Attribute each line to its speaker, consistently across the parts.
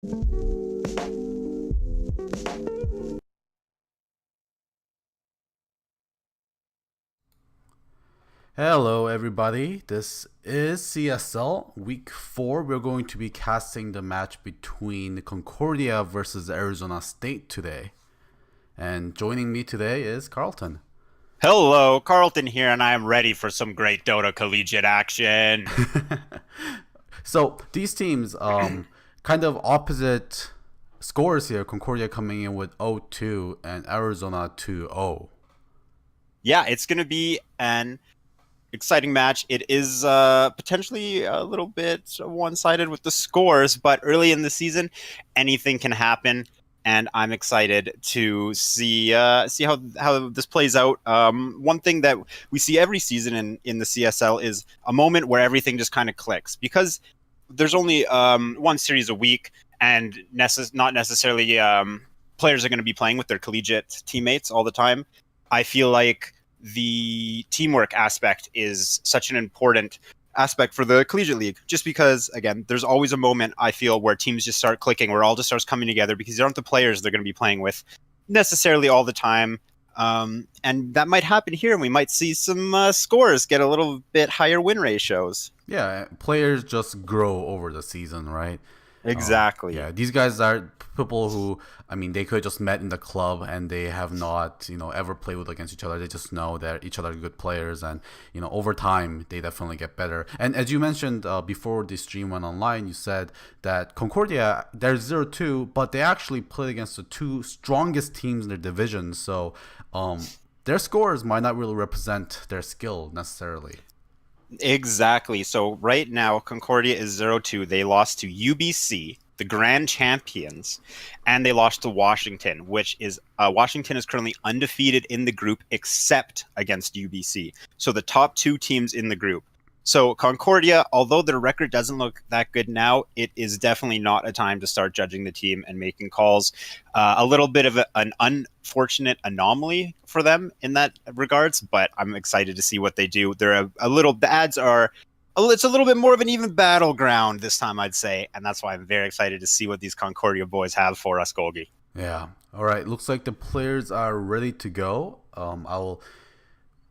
Speaker 1: Hello, everybody. This is CSL Week 4. We're going to be casting the match between Concordia versus Arizona State today. And joining me today is Carlton.
Speaker 2: Hello, Carlton here, and I am ready for some great Dota collegiate action.
Speaker 1: So these teams, kind of opposite scores here. Concordia coming in with 0-2 and Arizona 2-0.
Speaker 2: Yeah, it's going to be an exciting match. It is potentially a little bit one-sided with the scores, but early in the season, anything can happen, and I'm excited to see how this plays out. One thing that we see every season in the CSL is a moment where everything just kind of clicks because there's only one series a week, and not necessarily players are going to be playing with their collegiate teammates all the time. I feel like the teamwork aspect is such an important aspect for the collegiate league, just because, again, there's always a moment I feel where teams just start clicking, where all just starts coming together because they aren't the players they're going to be playing with necessarily all the time. And that might happen here, and we might see some scores get a little bit higher win ratios.
Speaker 1: Yeah, players just grow over the season, right? Yeah,
Speaker 2: Exactly.
Speaker 1: these guys are people who, I mean, they could just met in the club and they have not, ever played with against each other. They just know that each other are good players, and over time they definitely get better. And as you mentioned before the stream went online, you said that Concordia they're 0-2, but they actually played against the two strongest teams in their division. So their scores might not really represent their skill necessarily.
Speaker 2: Exactly. So right now, Concordia is 0-2. They lost to UBC, the grand champions, and they lost to Washington, which is Washington is currently undefeated in the group except against UBC. So the top two teams in the group. So Concordia, although their record doesn't look that good now, it is definitely not a time to start judging the team and making calls. A little bit of an unfortunate anomaly for them in that regards, but I'm excited to see what they do. They're a little the ads are. It's a little bit more of an even battleground this time, I'd say, and that's why I'm very excited to see what these Concordia boys have for us, Golgi.
Speaker 1: Yeah. All right. Looks like the players are ready to go. I'll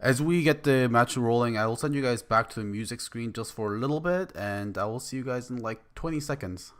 Speaker 1: As we get the match rolling, I will send you guys back to the music screen just for a little bit, and I will see you guys in like 20 seconds.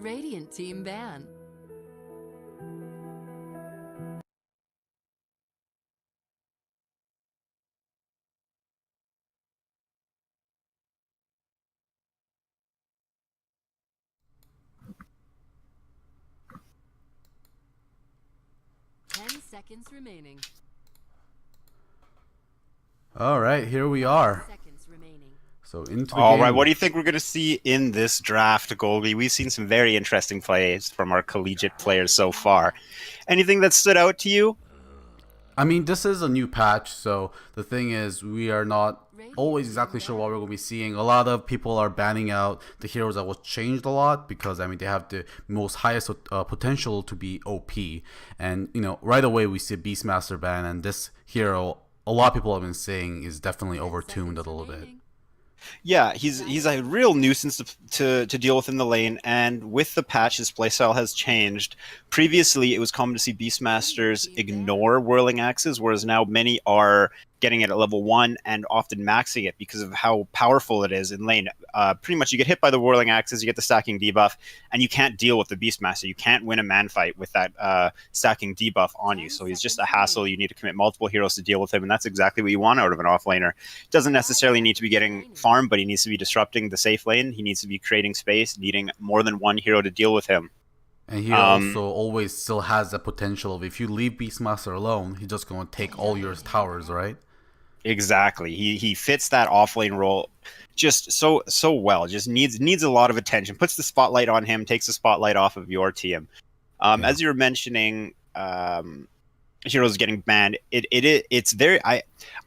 Speaker 3: Radiant Team Ban. Ten seconds remaining.
Speaker 1: All right, here we are.
Speaker 3: Seconds remaining.
Speaker 1: So into the
Speaker 2: All right,
Speaker 1: game.
Speaker 2: what do you think we're going to see in this draft, Goldie? We've seen some very interesting plays from our collegiate players so far. Anything that stood out to you?
Speaker 1: I mean, this is a new patch, so the thing is, we are not always exactly sure what we're going to be seeing. A lot of people are banning out the heroes that was changed a lot because, I mean, they have the most highest potential to be OP. And, right away we see Beastmaster ban, and this hero, a lot of people have been saying, is definitely overtuned a little bit.
Speaker 2: Yeah, he's a real nuisance to deal with in the lane, and with the patch, his playstyle has changed. Previously, it was common to see Beastmasters ignore Whirling Axes, whereas now many are getting it at level 1 and often maxing it because of how powerful it is in lane. Pretty much, you get hit by the Whirling Axes, you get the stacking debuff, and you can't deal with the Beastmaster. You can't win a man fight with that stacking debuff on you, so he's just a hassle. You need to commit multiple heroes to deal with him, and that's exactly what you want out of an offlaner. Doesn't necessarily need to be getting farm, but he needs to be disrupting the safe lane. He needs to be creating space, needing more than one hero to deal with him.
Speaker 1: And he also always still has the potential of if you leave Beastmaster alone, he's just going to take all your towers, right?
Speaker 2: Exactly. He fits that offlane role just so well. Just needs a lot of attention. Puts the spotlight on him, takes the spotlight off of your team. As you were mentioning, heroes getting banned. It's very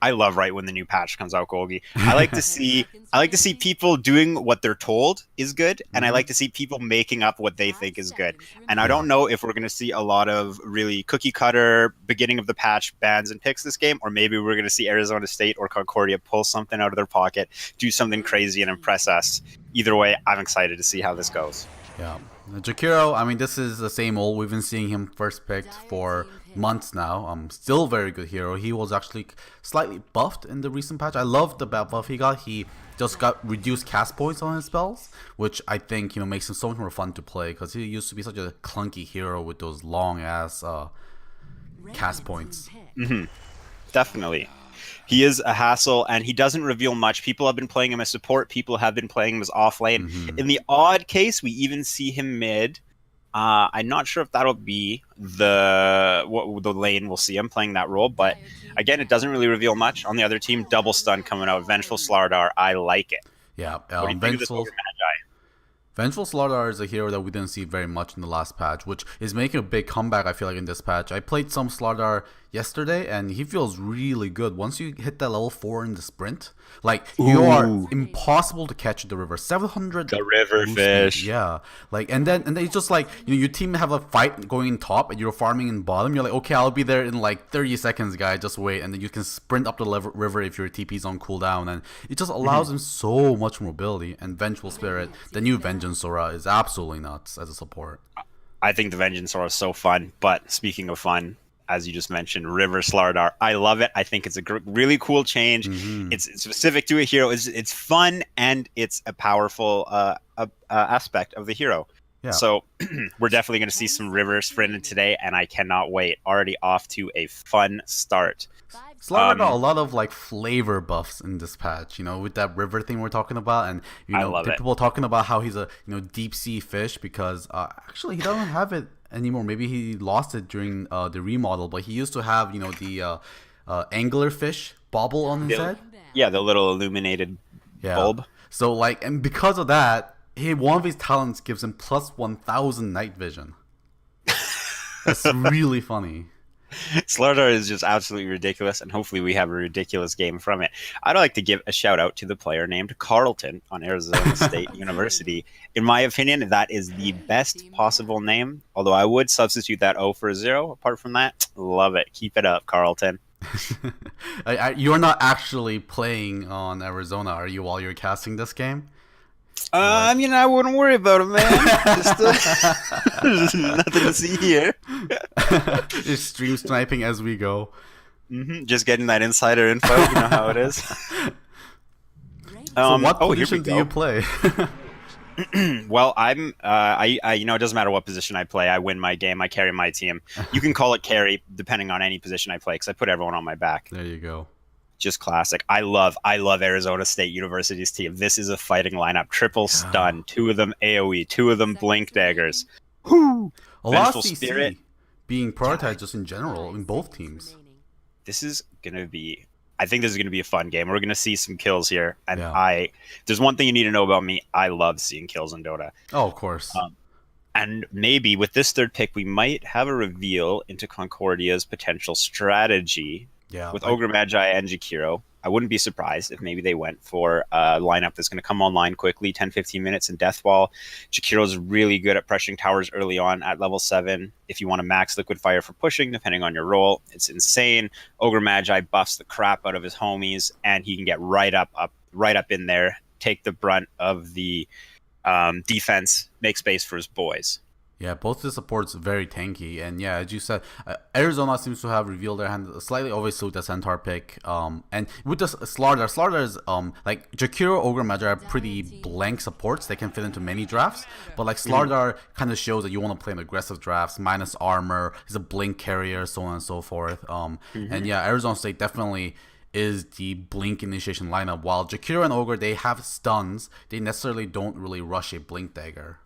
Speaker 2: I love right when the new patch comes out, Golgi. I like to see people doing what they're told is good, and I like to see people making up what they think is good. And I don't know if we're going to see a lot of really cookie cutter beginning of the patch bans and picks this game, or maybe we're going to see Arizona State or Concordia pull something out of their pocket, do something crazy and impress us. Either way, I'm excited to see how this goes.
Speaker 1: Yeah. Jakiro, I mean, this is the same old. We've been seeing him first picked for months now. Still very good hero. He was actually slightly buffed in the recent patch. I love the buff he got. He just got reduced cast points on his spells, which I think makes him so much more fun to play because he used to be such a clunky hero with those long ass cast points.
Speaker 2: Definitely. He is a hassle, and he doesn't reveal much. People have been playing him as support. People have been playing him as offlane. In the odd case, we even see him mid. I'm not sure if that'll be the lane we'll see him playing that role, but again, it doesn't really reveal much. On the other team, double stun coming out. Vengeful Slardar, I like it.
Speaker 1: Yeah,
Speaker 2: what do you think of this Ogre Magi?
Speaker 1: Vengeful Slardar is a hero that we didn't see very much in the last patch, which is making a big comeback, I feel like, in this patch. I played some Slardar yesterday, and he feels really good. Once you hit that level 4 in the sprint, like, you are impossible to catch at the river. 700
Speaker 2: the river
Speaker 1: boost
Speaker 2: fish.
Speaker 1: Speed. Yeah. Like, and then it's just like, your team have a fight going in top, and you're farming in bottom. You're like, okay, I'll be there in like 30 seconds, guy. Just wait. And then you can sprint up the river if your TP's on cooldown. And it just allows him so much mobility. And Vengeful Spirit, the new Vengeance Aura, is absolutely nuts as a support.
Speaker 2: I think the Vengeance Aura is so fun. But speaking of fun, as you just mentioned, River Slardar, I love it. I think it's a really cool change. It's specific to a hero. It's fun, and it's a powerful aspect of the hero. Yeah. So we're definitely going to see some River sprinting today, and I cannot wait. Already off to a fun start.
Speaker 1: Slardar got a lot of like flavor buffs in this patch, with that river thing we're talking about, and people talking about how he's a deep sea fish because actually he doesn't have it anymore. Maybe he lost it during the remodel, but he used to have the anglerfish bobble on his head.
Speaker 2: Yeah, the little illuminated bulb.
Speaker 1: So and because of that, one of his talents gives him plus 1,000 night vision. That's really funny.
Speaker 2: Slardar is just absolutely ridiculous, and hopefully we have a ridiculous game from it. I'd like to give a shout out to the player named Carlton on Arizona State University. In my opinion, that is the best possible name, although I would substitute that O for a 0. Apart from that, love it. Keep it up, Carlton.
Speaker 1: You're not actually playing on Arizona, are you, while you're casting this game?
Speaker 2: I mean, I wouldn't worry about it, man. Just, nothing to see here.
Speaker 1: Just stream sniping as we go.
Speaker 2: Just getting that insider info. You know how it is.
Speaker 1: So what position do you play?
Speaker 2: Well, I'm. It doesn't matter what position I play. I win my game. I carry my team. You can call it carry, depending on any position I play, because I put everyone on my back.
Speaker 1: There you go.
Speaker 2: Just classic. I love Arizona State University's team. This is a fighting lineup. Triple stun, 2 of them AoE, 2 of them blink daggers. Whoo!
Speaker 1: A lot of CC being prioritized just in general in both teams.
Speaker 2: This is gonna be. I think this is gonna be a fun game. We're gonna see some kills here, and there's one thing you need to know about me. I love seeing kills in Dota.
Speaker 1: Oh, of course.
Speaker 2: And maybe with this third pick, we might have a reveal into Concordia's potential strategy. Yeah, with Ogre Magi and Jakiro. I wouldn't be surprised if maybe they went for a lineup that's going to come online quickly, 10-15 minutes in Deathwall. Jakiro's really good at pressuring towers early on at level 7. If you want to max Liquid Fire for pushing, depending on your role, it's insane. Ogre Magi buffs the crap out of his homies, and he can get right up in there, take the brunt of the defense, make space for his boys.
Speaker 1: Yeah, both the supports very tanky, and yeah, as you said, Arizona seems to have revealed their hand slightly, obviously with the Centaur pick, and with the Slardar's like Jakiro, Ogre Magi are pretty blank supports. They can fit into many drafts, but like Slardar kind of shows that you want to play in aggressive drafts, minus armor. He's a blink carrier, so on and so forth. And yeah, Arizona State definitely is the blink initiation lineup. While Jakiro and Ogre, they have stuns, they necessarily don't really rush a blink dagger.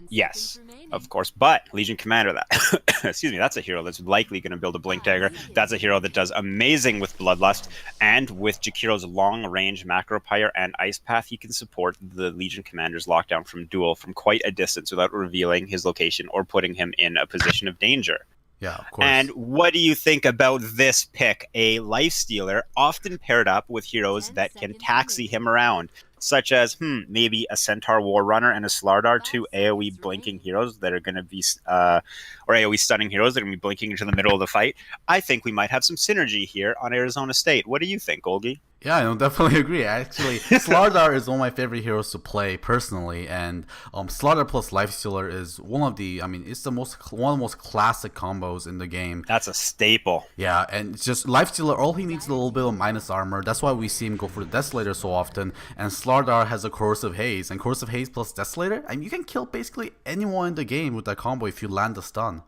Speaker 2: Yes, of course. But Legion Commander, that excuse me, that's a hero that's likely going to build a Blink Dagger. That's a hero that does amazing with Bloodlust, and with Jakiro's long-range Macro Pyre and Ice Path, he can support the Legion Commander's lockdown from duel from quite a distance without revealing his location or putting him in a position of danger.
Speaker 1: Yeah, of course.
Speaker 2: And what do you think about this pick? A Lifestealer, often paired up with heroes that can taxi him around, such as maybe a Centaur War Runner and a Slardar, two AoE blinking heroes that are going to be, or AoE stunning heroes that are going to be blinking into the middle of the fight. I think we might have some synergy here on Arizona State. What do you think, Golgi?
Speaker 1: Yeah, I definitely agree. Actually, Slardar is one of my favorite heroes to play personally, and Slardar plus Lifestealer is one of the, I mean, it's one of the most classic combos in the game.
Speaker 2: That's a staple.
Speaker 1: Yeah, and it's just Lifestealer, all he needs is a little bit of minus armor. That's why we see him go for the Desolator so often, and Slardar has a Corrosive Haze, and Corrosive Haze plus Desolator, and you can kill basically anyone in the game with that combo if you land the stun.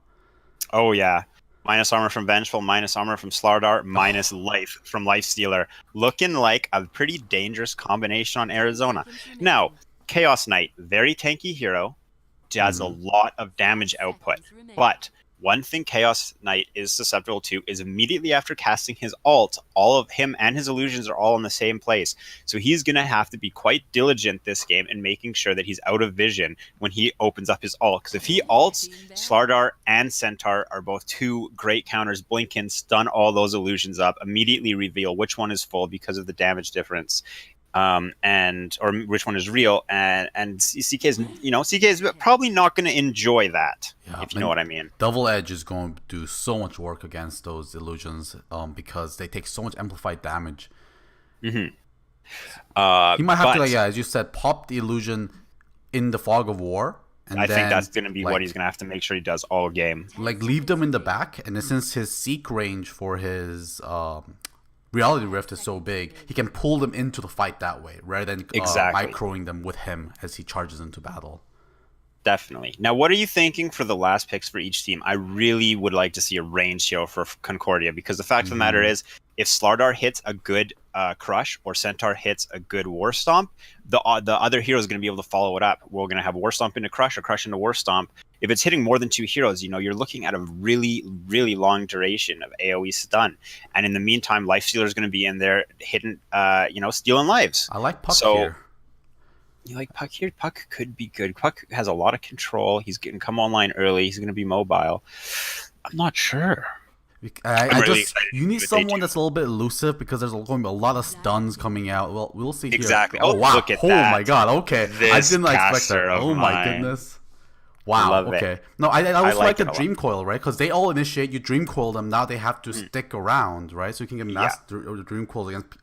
Speaker 2: Oh, yeah. Minus armor from Vengeful, minus armor from Slardar, minus life from Lifestealer. Looking like a pretty dangerous combination on Arizona. Now, Chaos Knight, very tanky hero, does a lot of damage output. But one thing Chaos Knight is susceptible to is immediately after casting his ult, all of him and his illusions are all in the same place. So he's going to have to be quite diligent this game in making sure that he's out of vision when he opens up his ult. Because if he ults, Slardar and Centaur are both two great counters. Blink in, stun all those illusions up, immediately reveal which one is full because of the damage difference. Or which one is real, and CK is probably not going to enjoy that, if you know what I mean.
Speaker 1: Double Edge is going to do so much work against those illusions, because they take so much amplified damage.
Speaker 2: Mm-hmm.
Speaker 1: He might have to, like, as you said, pop the illusion in the Fog of War. And
Speaker 2: I think that's going to be what he's going to have to make sure he does all game.
Speaker 1: Like, leave them in the back, and then since his seek range for his Reality Rift is so big, he can pull them into the fight that way, rather than microing them with him as he charges into battle.
Speaker 2: Definitely. Now, what are you thinking for the last picks for each team? I really would like to see a range hero for Concordia, because the fact of the matter is, if Slardar hits a good Crush or Centaur hits a good War Stomp, the other hero is going to be able to follow it up. We're going to have War Stomp into Crush or Crush into War Stomp. If it's hitting more than two heroes, you're looking at a really, really long duration of AoE stun. And in the meantime, Lifestealer is going to be in there hitting, stealing lives.
Speaker 1: I like Puck here.
Speaker 2: You like Puck here? Puck could be good. Puck has a lot of control. He's getting come online early. He's going to be mobile. I'm not sure.
Speaker 1: You need someone that's a little bit elusive, because there's going to be a lot of stuns coming out. Well, we'll see here.
Speaker 2: Exactly.
Speaker 1: Oh, wow.
Speaker 2: Look at that.
Speaker 1: Oh my god. Okay. I didn't expect that. Oh my
Speaker 2: mine.
Speaker 1: goodness. Wow. Okay. No, I also like a Dream Coil, right? Because they all initiate. You Dream Coil them. Now they have to stick around, right? So you can get mass Dream Coils against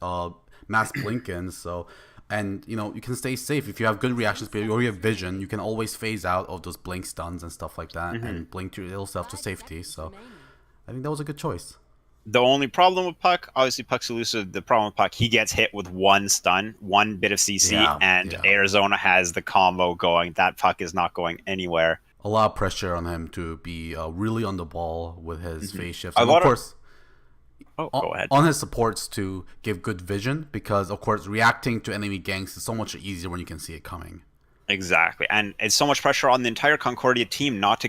Speaker 1: mass Blinkins. So, and you can stay safe if you have good reaction speed or you have vision. You can always phase out of those blink stuns and stuff like that, and blink your yourself to safety. So, I think that was a good choice.
Speaker 2: The only problem with Puck, obviously Puck's elusive. The problem with Puck, he gets hit with one stun, one bit of CC, and Arizona has the combo going. That Puck is not going anywhere.
Speaker 1: A lot of pressure on him to be really on the ball with his phase shifts. And of course,
Speaker 2: go ahead.
Speaker 1: On his supports to give good vision, because of course reacting to enemy ganks is so much easier when you can see it coming.
Speaker 2: Exactly, and it's so much pressure on the entire Concordia team not to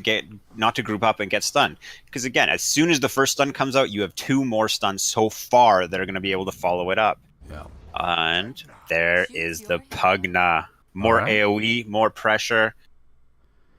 Speaker 2: group up and get stunned. Because again, as soon as the first stun comes out, you have two more stuns so far that are going to be able to follow it up.
Speaker 1: Yeah.
Speaker 2: And there is the Pugna. More AoE, more pressure.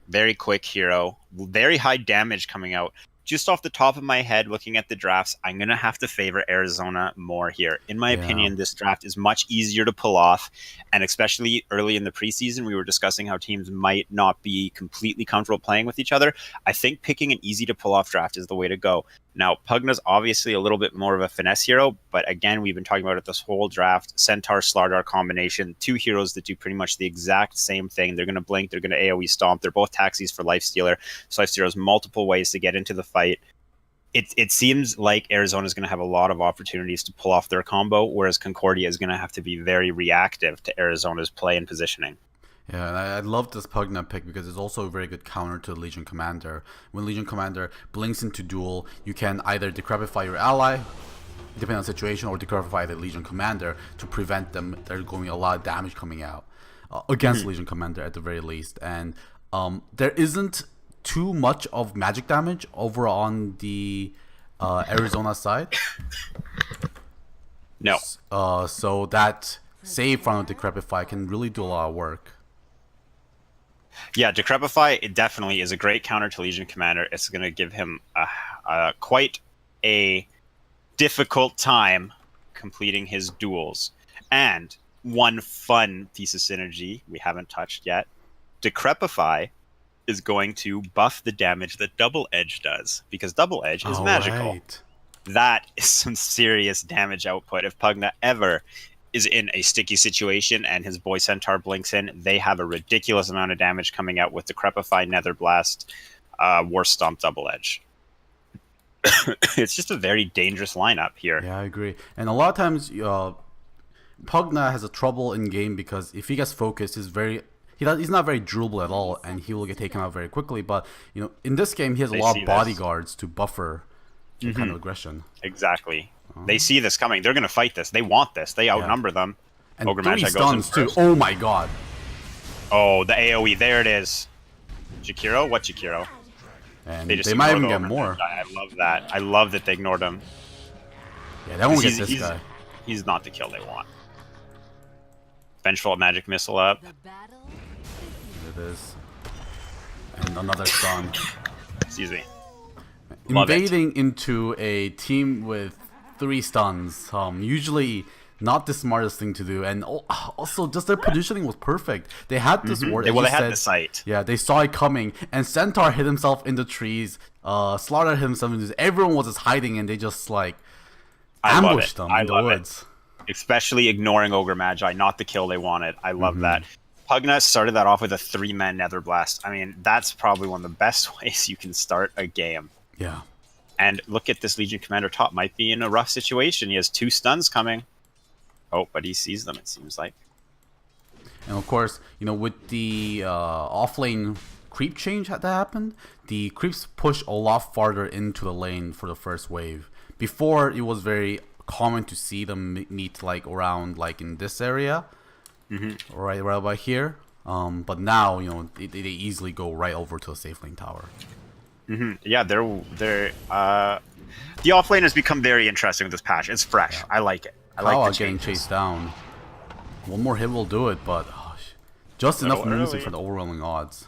Speaker 2: Very quick hero. Very high damage coming out. Just off the top of my head, looking at the drafts, I'm going to have to favor Arizona more here. In my opinion, this draft is much easier to pull off. And especially early in the preseason, we were discussing how teams might not be completely comfortable playing with each other. I think picking an easy to pull off draft is the way to go. Now, Pugna's obviously a little bit more of a finesse hero, but again, we've been talking about it this whole draft. Centaur, Slardar combination, two heroes that do pretty much the exact same thing. They're going to blink, they're going to AoE stomp. They're both taxis for Lifestealer. So Lifestealer has multiple ways to get into the fight. It seems like Arizona's going to have a lot of opportunities to pull off their combo, whereas Concordia is going to have to be very reactive to Arizona's play and positioning.
Speaker 1: Yeah, and I love this Pugna pick because it's also a very good counter to Legion Commander. When Legion Commander blinks into duel, you can either decrepify your ally, depending on the situation, or decrepify the Legion Commander to prevent them. There's going to be a lot of damage coming out against Legion Commander at the very least. And there isn't too much of magic damage over on the Arizona side.
Speaker 2: No.
Speaker 1: So that save from Decrepify can really do a lot of work.
Speaker 2: Yeah, Decrepify, it definitely is a great counter to Legion Commander. It's going to give him quite a difficult time completing his duels. And one fun piece of synergy we haven't touched yet, Decrepify is going to buff the damage that Double Edge does, because Double Edge is magical.
Speaker 1: Right.
Speaker 2: That is some serious damage output. If Pugna ever is in a sticky situation and his boy Centaur blinks in, they have a ridiculous amount of damage coming out with Decrepify, Nether Blast, War Stomp, Double Edge. It's just a very dangerous lineup here.
Speaker 1: Yeah, I agree. And a lot of times, Pugna has a trouble in game because if he gets focused, he's not very durable at all, and he will get taken out very quickly. But in this game, he has a lot of bodyguards to buffer some kind of aggression.
Speaker 2: Exactly. They see this coming. They're going to fight this. They want this. They outnumber them.
Speaker 1: And
Speaker 2: Ogre
Speaker 1: 3
Speaker 2: Magi goes
Speaker 1: stuns
Speaker 2: in
Speaker 1: too.
Speaker 2: first.
Speaker 1: Oh my god.
Speaker 2: Oh, the AoE. There it is. Jakiro? What Jakiro?
Speaker 1: And
Speaker 2: They
Speaker 1: might even
Speaker 2: ignored the
Speaker 1: get
Speaker 2: Ogre
Speaker 1: more.
Speaker 2: Magi. I love that. I love that they ignored him.
Speaker 1: Yeah, that won't get this guy.
Speaker 2: He's not the kill they want. Vengeful Magic Missile up.
Speaker 3: The battle.
Speaker 1: It is. And another stun.
Speaker 2: Excuse me. Love it.
Speaker 1: Invading into a team with 3 stuns, usually not the smartest thing to do, and also just their positioning was perfect. They had this ward.
Speaker 2: They had the sight.
Speaker 1: Yeah, they saw it coming, and Centaur hid himself in the trees. Slaughter hit himself in the trees. Everyone was just hiding, and they just ambushed them in the woods.
Speaker 2: Especially ignoring Ogre Magi, not the kill they wanted. I love that. Pugna started that off with a 3-man Nether Blast. I mean, that's probably one of the best ways you can start a game.
Speaker 1: Yeah.
Speaker 2: And look at this Legion Commander top. Might be in a rough situation. He has 2 stuns coming. Oh, but he sees them, it seems like.
Speaker 1: And of course, with the offlane creep change that happened, the creeps push a lot farther into the lane for the first wave. Before, it was very common to see them meet around in this area, right about here. But now, they easily go right over to the safe lane tower.
Speaker 2: Yeah, the offlane has become very interesting with this patch. It's fresh. Yeah. I like it. I like the
Speaker 1: getting chased down. One more hit will do it, but just enough music for the overwhelming odds.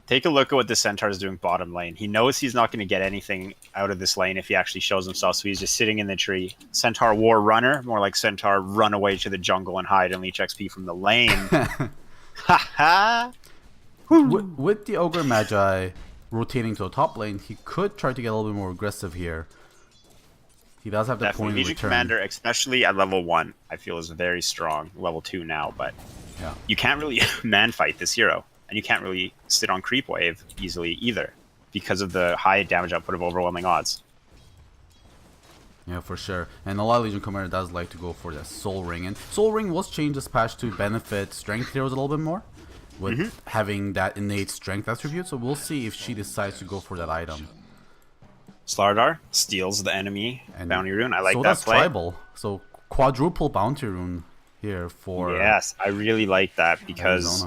Speaker 2: Take a look at what the Centaur is doing bottom lane. He knows he's not going to get anything out of this lane if he actually shows himself, so he's just sitting in the tree. Centaur War Runner, more like Centaur run away to the jungle and hide and leech XP from the lane. Ha-ha!
Speaker 1: With the Ogre Magi rotating to the top lane, he could try to get a little bit more aggressive here. He does have the point in
Speaker 2: Legion
Speaker 1: return.
Speaker 2: Commander, especially at level 1, I feel is very strong. Level 2 now, but you can't really man fight this hero. And you can't really sit on creep wave easily either because of the high damage output of overwhelming odds.
Speaker 1: Yeah, for sure. And a lot of Legion Commander does like to go for that Soul Ring. And Soul Ring was changed this patch to benefit strength heroes a little bit more, with having that innate strength attribute. So we'll see if she decides to go for that item.
Speaker 2: Slardar steals the enemy bounty rune. I like
Speaker 1: so
Speaker 2: that
Speaker 1: that's
Speaker 2: play.
Speaker 1: Tribal. So quadruple bounty rune here for...
Speaker 2: Yes, I really like that because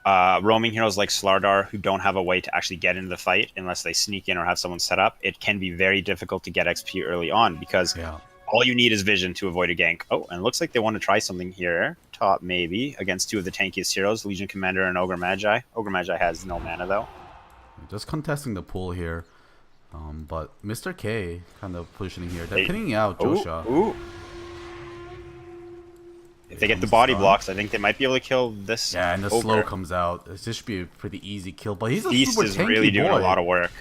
Speaker 2: roaming heroes like Slardar who don't have a way to actually get into the fight unless they sneak in or have someone set up, it can be very difficult to get XP early on because all you need is vision to avoid a gank. Oh, and it looks like they want to try something here. Top maybe against 2 of the tankiest heroes, Legion Commander and Ogre Magi. Ogre Magi has no mana though.
Speaker 1: Just contesting the pool here. But Mr. K kind of positioning here. They're pinning out Joshua.
Speaker 2: Ooh. If they get the body blocks, I think they might be able to kill this.
Speaker 1: Yeah, and the slow comes out. This should be a pretty easy kill. But he's a
Speaker 2: Beast
Speaker 1: super
Speaker 2: is
Speaker 1: tanky
Speaker 2: really doing
Speaker 1: boy.
Speaker 2: a lot of work.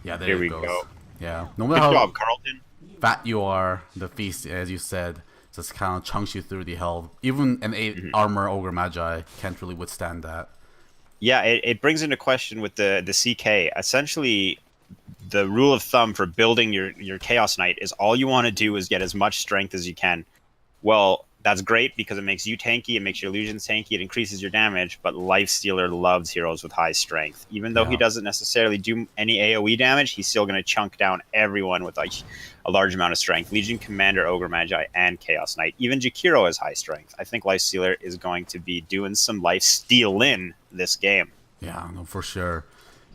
Speaker 1: Yeah, there
Speaker 2: Here we
Speaker 1: it goes.
Speaker 2: go.
Speaker 1: Yeah, no matter
Speaker 2: Good
Speaker 1: how
Speaker 2: job, Carlton.
Speaker 1: fat you are, the Feast, as you said, just kind of chunks you through the health. Even an 8 armor Ogre Magi can't really withstand that.
Speaker 2: Yeah, it brings into question with the CK. Essentially, the rule of thumb for building your Chaos Knight is all you want to do is get as much strength as you can. Well, That's great because it makes you tanky, it makes your illusions tanky, it increases your damage, but Lifestealer loves heroes with high strength. Even though he doesn't necessarily do any AoE damage, he's still going to chunk down everyone with like a large amount of strength. Legion Commander, Ogre Magi, and Chaos Knight. Even Jakiro has high strength. I think Lifestealer is going to be doing some lifestealing this game.
Speaker 1: Yeah, no, for sure.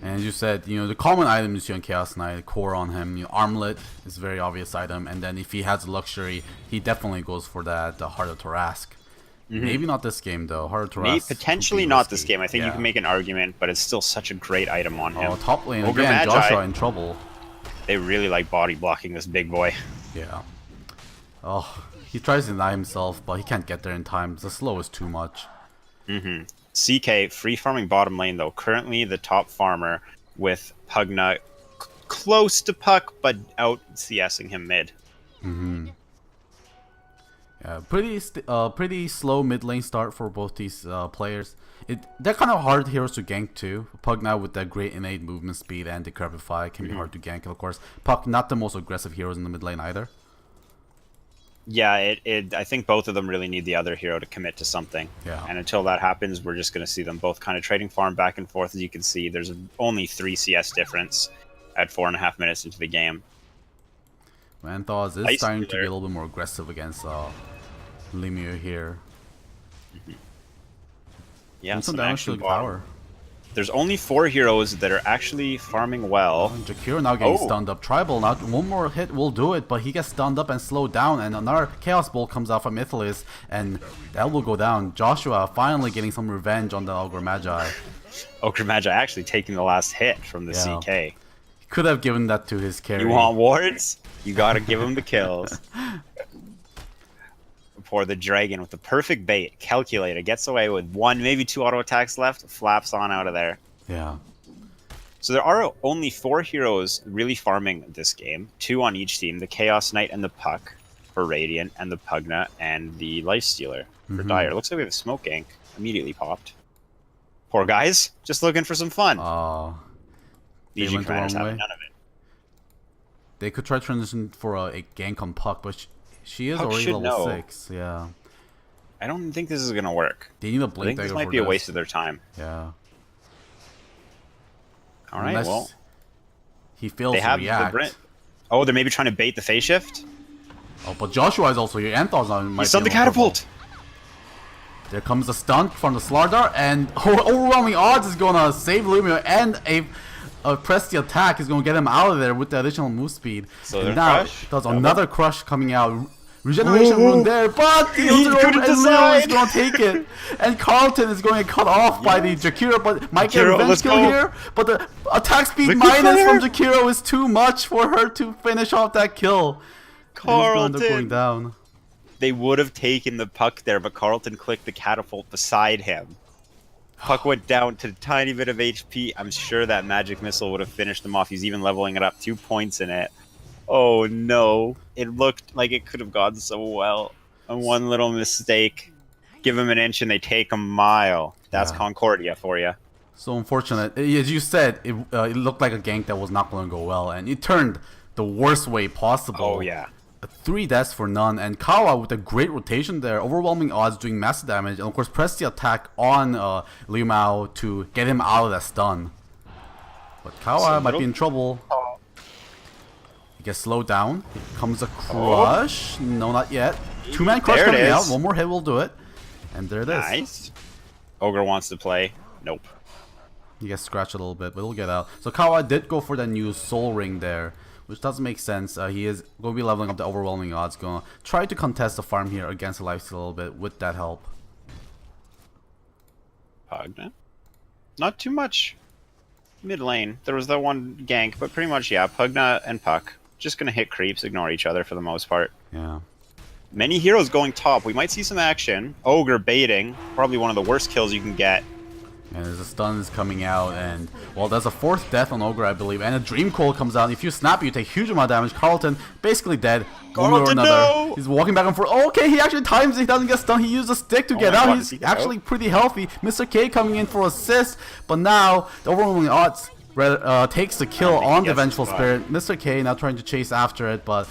Speaker 1: And as you said, the common items you see on Chaos Knight, core on him, Armlet is a very obvious item, and then if he has luxury, he definitely goes for that Heart of Tarask. Maybe not this game though. Heart of Tarask.
Speaker 2: Maybe potentially not this game. I think you can make an argument, but it's still such a great item on him.
Speaker 1: Oh, top lane
Speaker 2: Ogre
Speaker 1: again,
Speaker 2: Magi,
Speaker 1: Joshua in trouble.
Speaker 2: They really like body blocking this big boy.
Speaker 1: Yeah. Oh, he tries to deny himself, but he can't get there in time. The slow is too much.
Speaker 2: CK, free farming bottom lane though. Currently the top farmer with Pugna close to Puck, but out CSing him mid.
Speaker 1: Yeah, pretty slow mid lane start for both these players. They're kind of hard heroes to gank too. Pug now with that great innate movement speed and Decrepify can be hard to gank. And of course, Puck not the most aggressive heroes in the mid lane either.
Speaker 2: Yeah, I think both of them really need the other hero to commit to something.
Speaker 1: Yeah.
Speaker 2: And until that happens, we're just going to see them both kind of trading farm back and forth. As you can see, there's only 3 CS difference at 4.5 minutes into the game.
Speaker 1: Manthoz is starting to be a little bit more aggressive against Lemure here.
Speaker 2: Yeah,
Speaker 1: some damage to the power.
Speaker 2: There's only 4 heroes that are actually farming well.
Speaker 1: Jakiro now getting stunned up. Tribal now, one more hit will do it, but he gets stunned up and slowed down, and another Chaos Bolt comes out from Mythilis, and that will go down. Joshua finally getting some revenge on the Ogre Magi.
Speaker 2: Ogre Magi actually taking the last hit from the CK.
Speaker 1: He could have given that to his carry.
Speaker 2: You want wards? You gotta give him the kills. For the dragon with the perfect bait, Calculator gets away with 1, maybe 2 auto attacks left, flaps on out of there.
Speaker 1: Yeah.
Speaker 2: So there are only 4 heroes really farming this game, 2 on each team, the Chaos Knight and the Puck for Radiant, and the Pugna and the Lifestealer for Dire. Looks like we have a smoke gank immediately popped. Poor guys, just looking for some fun. Legion Commanders having none of it.
Speaker 1: They could try to transition for a gank on Puck, but she is already level 6. Yeah.
Speaker 2: I don't think this is gonna work.
Speaker 1: They need a blink.
Speaker 2: I think this might be a waste of their time.
Speaker 1: Yeah.
Speaker 2: All right. Well,
Speaker 1: he fails to react.
Speaker 2: Oh, they're maybe trying to bait the phase shift.
Speaker 1: Oh, but Joshua is also here. Anthos might be
Speaker 2: stunned the catapult.
Speaker 1: There comes a stun from the Slardar, and overwhelming odds is gonna save Lumio, and a press the attack is going to get him out of there with the additional move speed.
Speaker 2: So
Speaker 1: and now there's another crush coming out. Regeneration rune there, but the Leo is going to take it. And Carlton is going to get cut off by the Jakiro, but might get a revenge kill here. But the attack speed minus from Jakiro is too much for her to finish off that kill.
Speaker 2: Carlton
Speaker 1: going down.
Speaker 2: They would have taken the Puck there, but Carlton clicked the catapult beside him. Puck went down to a tiny bit of HP. I'm sure that magic missile would have finished him off. He's even leveling it up 2 points in it. Oh no. It looked like it could have gone so well. And one little mistake. Give him an inch and they take a mile. That's Concordia for you.
Speaker 1: So unfortunate. As you said, it looked like a gank that was not going to go well. And it turned the worst way possible.
Speaker 2: Oh yeah.
Speaker 1: 3 deaths for none, and Kawa with a great rotation there, overwhelming odds, doing massive damage, and of course press the attack on Liu Mao to get him out of that stun. But Kawa might be in trouble. He gets slowed down. Here comes a crush. No, not yet. 2-man crush coming out. One more hit will do it. And there it is.
Speaker 2: Nice. Ogre wants to play. Nope.
Speaker 1: He gets scratched a little bit, but he'll get out. So Kawa did go for that new soul ring there, which doesn't make sense. He is going to be leveling up the overwhelming odds. Going to try to contest the farm here against the lifesteal a little bit with that help.
Speaker 2: Pugna. Not too much. Mid lane. There was that one gank, but pretty much, yeah, Pugna and Puck. Just going to hit creeps, ignore each other for the most part.
Speaker 1: Yeah.
Speaker 2: Many heroes going top. We might see some action. Ogre baiting. Probably one of the worst kills you can get.
Speaker 1: And as the stun is coming out, and well, there's a 4th death on Ogre, I believe, and a Dream Coil comes out. If you snap, you take huge amount of damage. Carlton basically dead. One way or another.
Speaker 2: No!
Speaker 1: He's walking back and forth. Oh, okay, he actually times it. He doesn't get stunned. He used a stick to get out.
Speaker 2: God,
Speaker 1: He's actually pretty healthy. Mr. K coming in for assist, but now the overwhelming odds takes the kill on the Vengeful Spirit. Mr. K now trying to chase after it, but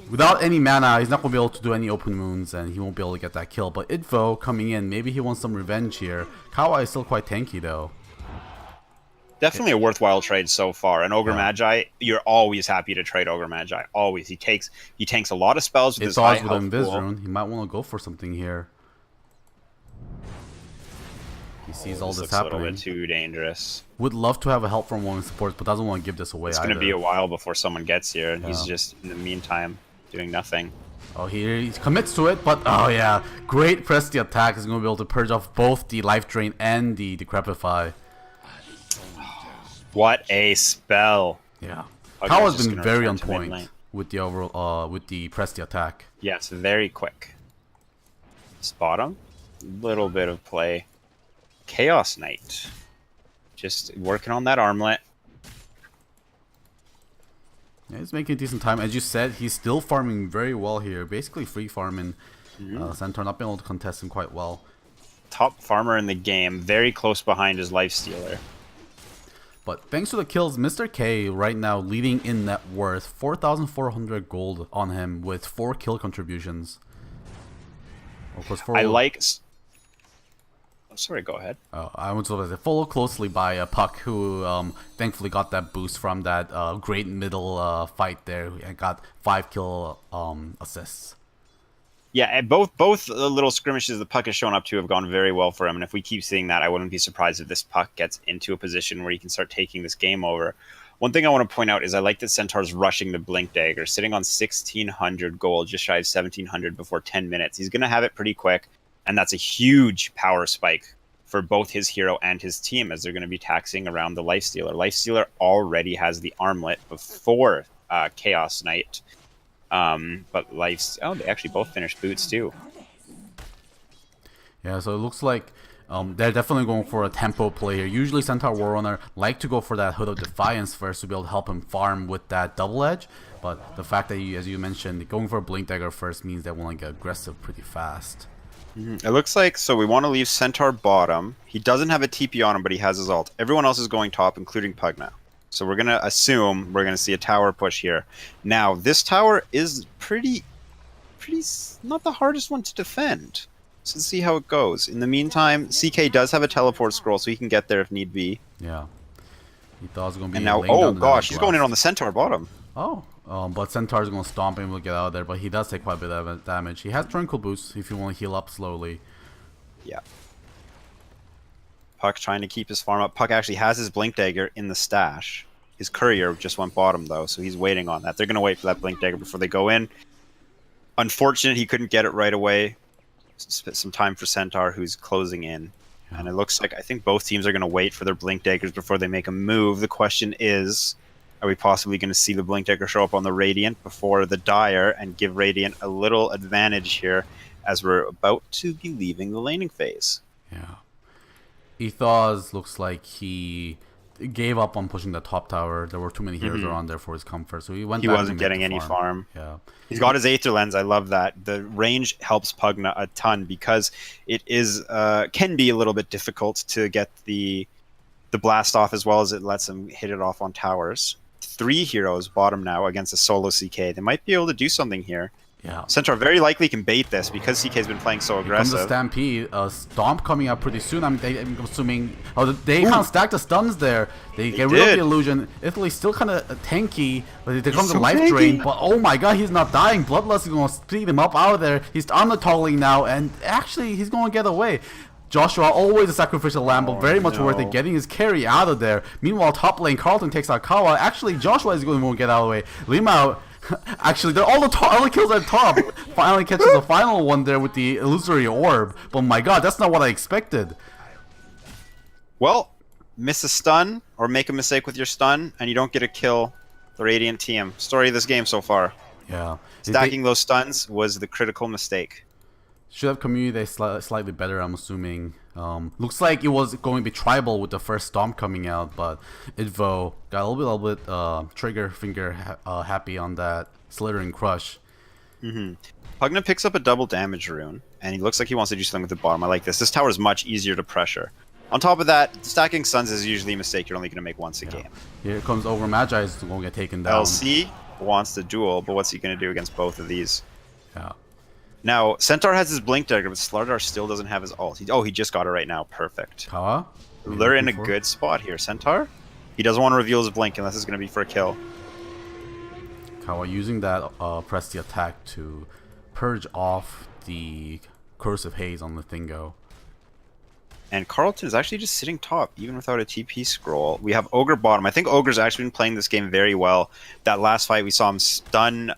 Speaker 1: Without any mana, he's not going to be able to do any open wounds, and he won't be able to get that kill. But Idvo coming in, maybe he wants some revenge here. Kawa is still quite tanky, though.
Speaker 2: Definitely a worthwhile trade so far. And Ogre Magi, you're always happy to trade Ogre Magi. Always. He tanks a lot of spells with his high
Speaker 1: with
Speaker 2: health
Speaker 1: Invis
Speaker 2: pool.
Speaker 1: Rune. He might want to go for something here. He sees all this
Speaker 2: looks
Speaker 1: happening.
Speaker 2: a little bit too dangerous.
Speaker 1: Would love to have a help from one of his supports, but doesn't want to give this away
Speaker 2: It's
Speaker 1: either.
Speaker 2: going to be a while before someone gets here, and he's just, in the meantime, doing nothing.
Speaker 1: Oh, he commits to it, but oh yeah. Great press the attack. He's going to be able to purge off both the Life Drain and the Decrepify.
Speaker 2: What a spell!
Speaker 1: Yeah.
Speaker 2: Okay,
Speaker 1: Kawa's
Speaker 2: just
Speaker 1: been
Speaker 2: gonna
Speaker 1: very
Speaker 2: return
Speaker 1: on
Speaker 2: to
Speaker 1: point
Speaker 2: mid-lane.
Speaker 1: with the overall with the press the attack.
Speaker 2: Yes, very quick. Spot him. Little bit of play. Chaos Knight. Just working on that armlet.
Speaker 1: Yeah, he's making a decent time. As you said, he's still farming very well here. Basically free farming. Centaur not being able to contest him quite well.
Speaker 2: Top farmer in the game. Very close behind his Lifestealer.
Speaker 1: But thanks to the kills, Mr. K right now leading in net worth. 4,400 gold on him with 4 kill contributions. Of course,
Speaker 2: I like... I'm sorry, go ahead.
Speaker 1: I want to say followed closely by Puck, who thankfully got that boost from that great middle fight there and got 5 kill assists.
Speaker 2: Yeah, and both little skirmishes the Puck has shown up to have gone very well for him, and if we keep seeing that, I wouldn't be surprised if this Puck gets into a position where he can start taking this game over. One thing I want to point out is I like that Centaur's rushing the Blink Dagger, sitting on 1,600 gold, just shy of 1,700 before 10 minutes. He's going to have it pretty quick, and that's a huge power spike for both his hero and his team, as they're going to be taxing around the Lifestealer. Lifestealer already has the armlet before Chaos Knight. But they actually both finished boots too.
Speaker 1: Yeah, so it looks like they're definitely going for a tempo play here. Usually Centaur Warrunner like to go for that Hood of Defiance first to be able to help him farm with that double edge. But the fact that, as you mentioned, going for a Blink Dagger first means they want to get aggressive pretty fast.
Speaker 2: It looks like, so we want to leave Centaur bottom. He doesn't have a TP on him, but he has his ult. Everyone else is going top, including Pug now. So we're going to assume we're going to see a tower push here. Now, this tower is pretty not the hardest one to defend. So let's see how it goes. In the meantime, CK does have a teleport scroll, so he can get there if need be.
Speaker 1: Yeah. He thought it was going to be...
Speaker 2: And now, oh gosh, he's going in on the Centaur bottom.
Speaker 1: Oh. But Centaur's going to stomp him to get out of there, but he does take quite a bit of damage. He has Tranquil Boost if you want to heal up slowly.
Speaker 2: Yeah. Puck trying to keep his farm up. Puck actually has his Blink Dagger in the stash. His Courier just went bottom, though, so he's waiting on that. They're going to wait for that Blink Dagger before they go in. Unfortunate he couldn't get it right away. Spent some time for Centaur, who's closing in. Yeah. And it looks like I think both teams are going to wait for their Blink Daggers before they make a move. The question is, are we possibly going to see the Blink Dagger show up on the Radiant before the Dire and give Radiant a little advantage here as we're about to be leaving the laning phase?
Speaker 1: Yeah. Ethos looks like he gave up on pushing the top tower. There were too many heroes around there for his comfort, so he wasn't
Speaker 2: getting any farm.
Speaker 1: Yeah,
Speaker 2: he's got his Aether Lens. I love that. The range helps Pugna a ton because it is can be a little bit difficult to get the blast off as well as it lets him hit it off on towers. 3 heroes bottom now against a solo CK. They might be able to do something here.
Speaker 1: Yeah.
Speaker 2: Centaur very likely can bait this because CK's been playing so aggressive.
Speaker 1: Here comes the Stampede. Stomp coming up pretty soon. I'm assuming... Oh, they kind of stacked the stuns there. They get rid of the illusion. Italy's still kind of tanky, but there comes a life drain. But oh my god, he's not dying. Bloodlust is going to speed him up out of there. He's on the toggling now, and actually, he's going to get away. Joshua, always a sacrificial lamb, but very much worth it, getting his carry out of there. Meanwhile, top lane, Carlton takes out Kawa. Actually, Joshua is going to get out of the way. Lima, actually, all the kills at top. Finally catches the final one there with the illusory orb. But my god, that's not what I expected.
Speaker 2: Well, miss a stun, or make a mistake with your stun, and you don't get a kill the Radiant team. Story of this game so far.
Speaker 1: Yeah.
Speaker 2: Stacking those stuns was the critical mistake.
Speaker 1: Should have communicated slightly better, I'm assuming. Looks like it was going to be tribal with the first Stomp coming out, but Idvo got a little bit trigger finger happy on that Slithering Crush.
Speaker 2: Pugna picks up a double damage rune, and he looks like he wants to do something with the bottom. I like this. This tower is much easier to pressure. On top of that, stacking stuns is usually a mistake you're only going to make once a game.
Speaker 1: Here comes Over Magi is going to get taken down.
Speaker 2: LC wants the duel, but what's he going to do against both of these?
Speaker 1: Yeah.
Speaker 2: Now, Centaur has his blink dagger, but Slardar still doesn't have his ult. He just got it right now. Perfect.
Speaker 1: Kawa?
Speaker 2: They're in a good spot here. Centaur? He doesn't want to reveal his blink unless it's going to be for a kill.
Speaker 1: Kawa using that press the attack to purge off the corrosive haze on the Thingo.
Speaker 2: And Carlton is actually just sitting top, even without a TP scroll. We have Ogre bottom. I think Ogre's actually been playing this game very well. That last fight, we saw him stun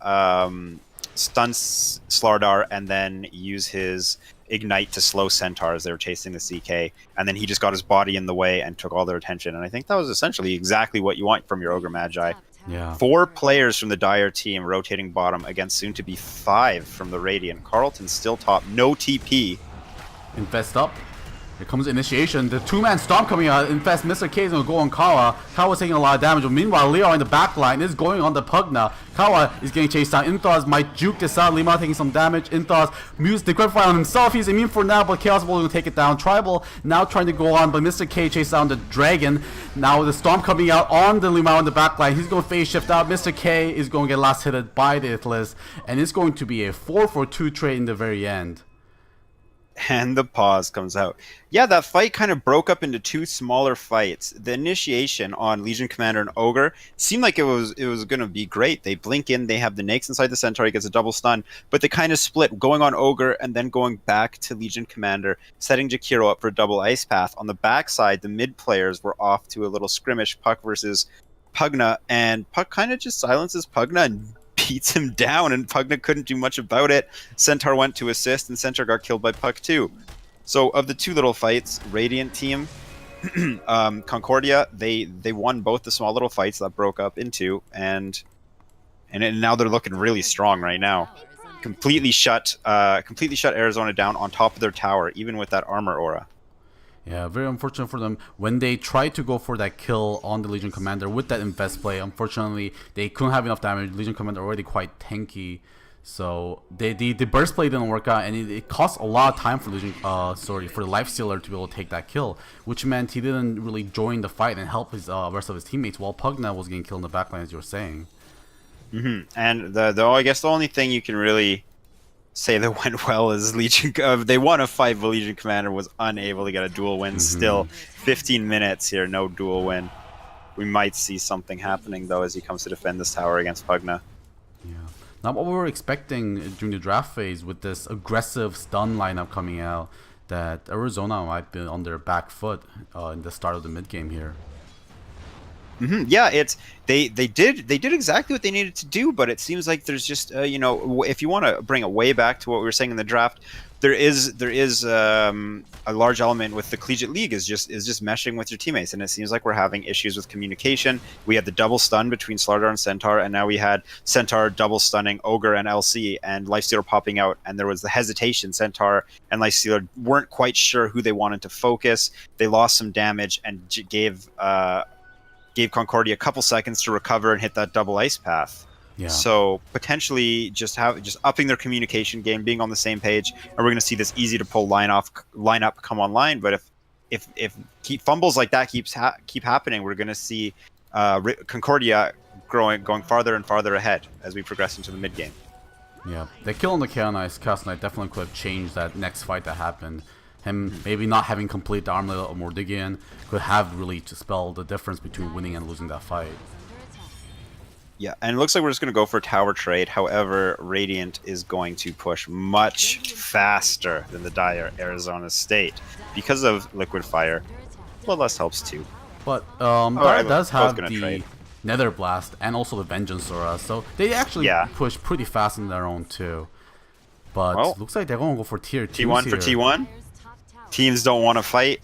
Speaker 2: Slardar and then use his Ignite to slow Centaur as they were chasing the CK. And then he just got his body in the way and took all their attention. And I think that was essentially exactly what you want from your Ogre Magi.
Speaker 1: Yeah.
Speaker 2: 4 players from the Dire team rotating bottom against soon to be 5 from the Radiant. Carlton's still top, no TP.
Speaker 1: Infest up. Here comes the initiation. The 2-man storm coming out. Infest. Mr. K is going to go on Kawa. Kawa's taking a lot of damage. But meanwhile, Leo in the back line is going on the Pugna. Kawa is getting chased down. Inthaz might juke this out. Lima taking some damage. Inthaz mutes the quick fire on himself. He's immune for now, but Chaos Ball will take it down. Tribal now trying to go on, but Mr. K chases down the Dragon. Now the storm coming out on the Lima in the back line. He's going to phase shift out. Mr. K is going to get last hitted by the Ithlis. And it's going to be a 4-for-2 trade in the very end.
Speaker 2: And the pause comes out. Yeah, that fight kind of broke up into 2 smaller fights. The initiation on Legion Commander and Ogre seemed like it was going to be great. They blink in, they have the Nyx inside the Centaur, he gets a double stun, but they kind of split, going on Ogre and then going back to Legion Commander, setting Jakiro up for a double Ice Path. On the backside, the mid players were off to a little skirmish, Puck versus Pugna, and Puck kind of just silences Pugna and beats him down, and Pugna couldn't do much about it. Centaur went to assist, and Centaur got killed by Puck too. So of the 2 little fights, Radiant team, Concordia, they won both the small little fights that broke up into, and now they're looking really strong right now. Completely shut Arizona down on top of their tower, even with that armor aura.
Speaker 1: Yeah, very unfortunate for them. When they tried to go for that kill on the Legion Commander with that Infest play, unfortunately, they couldn't have enough damage. Legion Commander already quite tanky. So the burst play didn't work out, and it cost a lot of time for Legion, for the Lifestealer to be able to take that kill, which meant he didn't really join the fight and help his rest of his teammates, while Pugna was getting killed in the backline, as you were saying.
Speaker 2: And I guess the only thing you can really say that went well is Legion. They won a fight, but Legion Commander was unable to get a duel win. Still, 15 minutes here, no duel win. We might see something happening though as he comes to defend this tower against Pugna.
Speaker 1: Yeah. Not what we were expecting during the draft phase with this aggressive stun lineup coming out. That Arizona might be on their back foot in the start of the mid game here.
Speaker 2: Yeah, they did exactly what they needed to do, but it seems like there's just if you want to bring it way back to what we were saying in the draft, there is a large element with the collegiate league is just meshing with your teammates, and it seems like we're having issues with communication. We had the double stun between Slardar and Centaur, and now we had Centaur double stunning Ogre and LC, and Lifestealer popping out, and there was the hesitation. Centaur and Lifestealer weren't quite sure who they wanted to focus. They lost some damage and gave Concordia a couple seconds to recover and hit that double Ice Path.
Speaker 1: Yeah.
Speaker 2: So potentially just upping their communication game, being on the same page, and we're going to see this easy to pull lineup come online. But if fumbles like that keep happening, we're going to see Concordia going farther and farther ahead as we progress into the mid game.
Speaker 1: Yeah, the kill on the Chaos Knight definitely could have changed that next fight that happened. Him maybe not having complete the Armlet of Mordigian could have really to spell the difference between winning and losing that fight.
Speaker 2: Yeah, and it looks like we're just going to go for a tower trade. However, Radiant is going to push much faster than the Dire Arizona State because of Liquid Fire. Bloodlust helps too.
Speaker 1: But Dire does have the
Speaker 2: trade.
Speaker 1: Nether Blast and also the Vengeance Aura, so they actually push pretty fast on their own too. But looks like they're going to go for tier 2
Speaker 2: T1 for T1. Teams don't want to fight.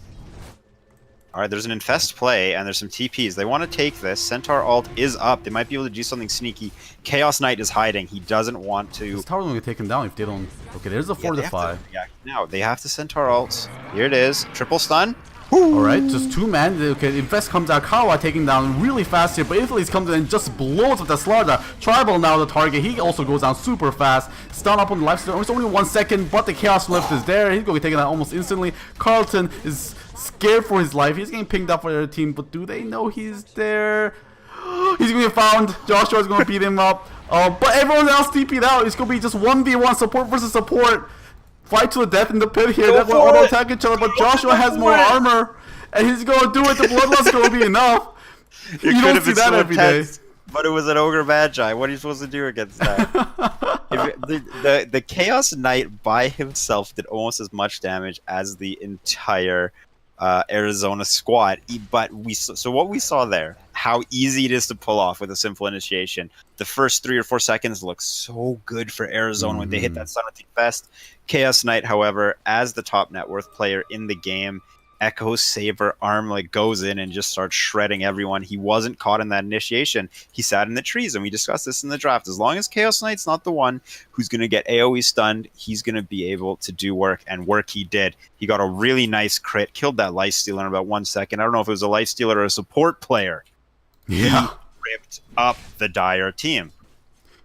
Speaker 2: Alright, there's an Infest play, and there's some TPs. They want to take this. Centaur ult is up. They might be able to do something sneaky. Chaos Knight is hiding. He doesn't want to...
Speaker 1: This tower's going to take him down if they don't... Okay, there's a Fortify.
Speaker 2: Now, they have to Centaur ult. Here it is. Triple stun.
Speaker 1: Alright, just 2 men. Okay, Infest comes out. Kawa taking down really fast here, but Ithlis comes in and just blows up the Slardar. Tribal now the target. He also goes down super fast. Stun up on the lifesteal. It's only 1 second, but the Chaos Lift is there. He's going to take it out almost instantly. Carlton is scared for his life. He's getting pinged up for their team, but do they know he's there? He's going to get found. Joshua's going to beat him up. But everyone else TP'd out. It's gonna be just 1v1 support versus support. Fight to the death in the pit here. They're gonna auto attack each other, but Joshua has more armor, and he's gonna do it. The bloodlust gonna be enough. You don't see that every day.
Speaker 2: But it was an Ogre Magi. What are you supposed to do against that? The Chaos Knight by himself did almost as much damage as the entire Arizona squad. But so what we saw there, how easy it is to pull off with a simple initiation. The first 3 or 4 seconds look so good for Arizona when they hit that Sonic Fest. Chaos Knight, however, as the top net worth player in the game, Echo Saber Armlet goes in and just starts shredding everyone. He wasn't caught in that initiation. He sat in the trees, and we discussed this in the draft. As long as Chaos Knight's not the one who's going to get AoE stunned, he's going to be able to do work, and work he did. He got a really nice crit, killed that Lifestealer in about 1 second. I don't know if it was a Lifestealer or a support player.
Speaker 1: Yeah.
Speaker 2: He ripped up the Dire team.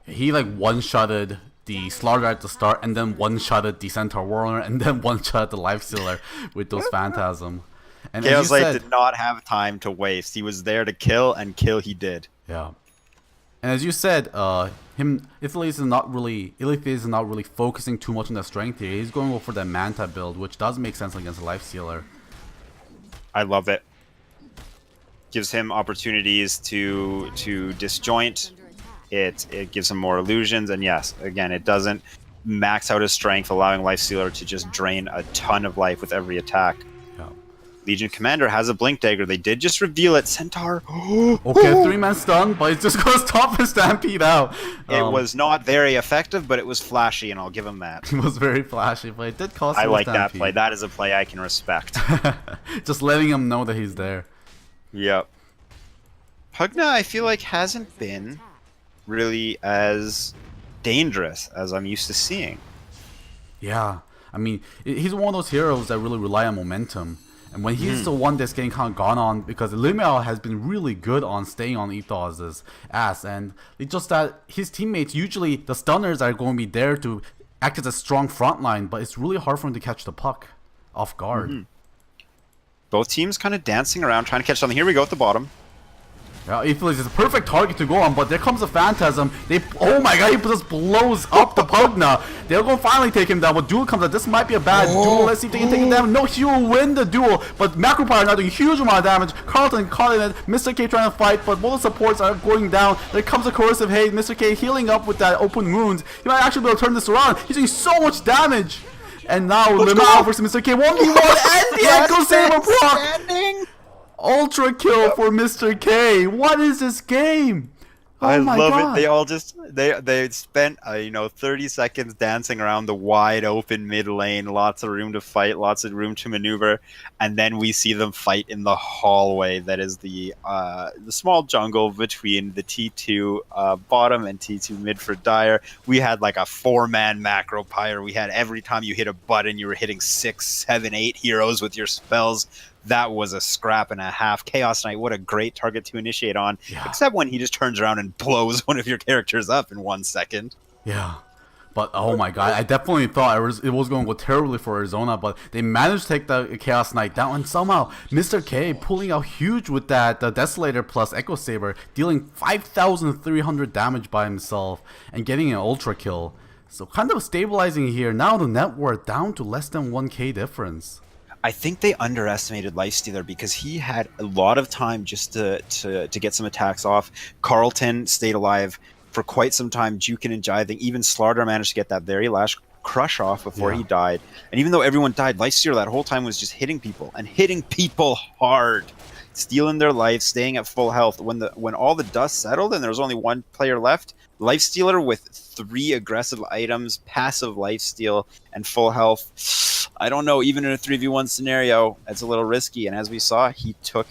Speaker 1: He like one-shotted the Slaughter at the start, and then one-shotted the Centaur Warrior, and then one-shot the Lifestealer with those Phantasm. And
Speaker 2: Chaos Knight did not have time to waste. He was there to kill, and kill he did.
Speaker 1: Yeah. And as you said, Ithilles is not really focusing too much on the strength here. He's going for the Manta build, which does make sense against a Lifestealer.
Speaker 2: I love it. Gives him opportunities to disjoint. It gives him more illusions, and yes, again, it doesn't max out his strength, allowing Lifestealer to just drain a ton of life with every attack.
Speaker 1: Yeah.
Speaker 2: Legion Commander has a Blink Dagger. They did just reveal it. Centaur.
Speaker 1: Okay, 3-man stun, but it's just going to stop his Stampede out.
Speaker 2: It was not very effective, but it was flashy, and I'll give him that.
Speaker 1: It was very flashy, but it did cost him
Speaker 2: I like
Speaker 1: a
Speaker 2: that
Speaker 1: Stampede.
Speaker 2: play. That is a play I can respect.
Speaker 1: Just letting him know that he's there.
Speaker 2: Yep. Pugna, I feel like, hasn't been really as dangerous as I'm used to seeing.
Speaker 1: Yeah, I mean, he's one of those heroes that really rely on momentum. And when he's the one that's getting kind of gone on, because Lumiel has been really good on staying on Ethos' ass, and it's just that his teammates, usually the stunners are going to be there to act as a strong front line, but it's really hard for him to catch the puck off guard.
Speaker 2: Both teams kind of dancing around, trying to catch something. Here we go at the bottom.
Speaker 1: Yeah, Ethos is a perfect target to go on, but there comes a Phantasm. Oh my god, he just blows up the Pugna. They're going to finally take him down, but Duel comes out. This might be a bad duel. Let's see if they can take him down. No, he will win the duel, but Macropyre now doing a huge amount of damage. Carlton caught in it. Mr. K trying to fight, but both supports are going down. There comes a Corrosive Haze. Mr. K healing up with that open wounds. He might actually be able to turn this around. He's doing so much damage. And now Limao versus Mr. K. 1v1 and the Echo Saber proc! Ultra kill for Mr. K. What is this game? Oh
Speaker 2: I
Speaker 1: my
Speaker 2: love
Speaker 1: God.
Speaker 2: it. They all just they spent 30 seconds dancing around the wide open mid lane, lots of room to fight, lots of room to maneuver, and then we see them fight in the hallway that is the small jungle between the T2 bottom and T2 mid for Dire. We had like a 4-man Macropyre. We had every time you hit a button, you were hitting 6, 7, 8 heroes with your spells. That was a scrap and a half. Chaos Knight, what a great target to initiate on.
Speaker 1: Yeah.
Speaker 2: Except when he just turns around and blows one of your characters up in 1 second.
Speaker 1: Yeah. But oh my god, I definitely thought it was going to go terribly for Arizona, but they managed to take the Chaos Knight down, and somehow Mr. K pulling out huge with that the Desolator plus Echo Saber, dealing 5,300 damage by himself and getting an ultra kill. So kind of stabilizing here. Now the net worth down to less than 1k difference.
Speaker 2: I think they underestimated Lifestealer because he had a lot of time just to get some attacks off. Carlton stayed alive for quite some time, juking and jiving. Even Slaughter managed to get that very last crush off before he died. And even though everyone died, Lifestealer that whole time was just hitting people, and hitting people hard, stealing their life, staying at full health. When all the dust settled and there was only one player left, Lifestealer with 3 aggressive items, passive lifesteal, and full health. I don't know, even in a 3v1 scenario, it's a little risky. And as we saw, he took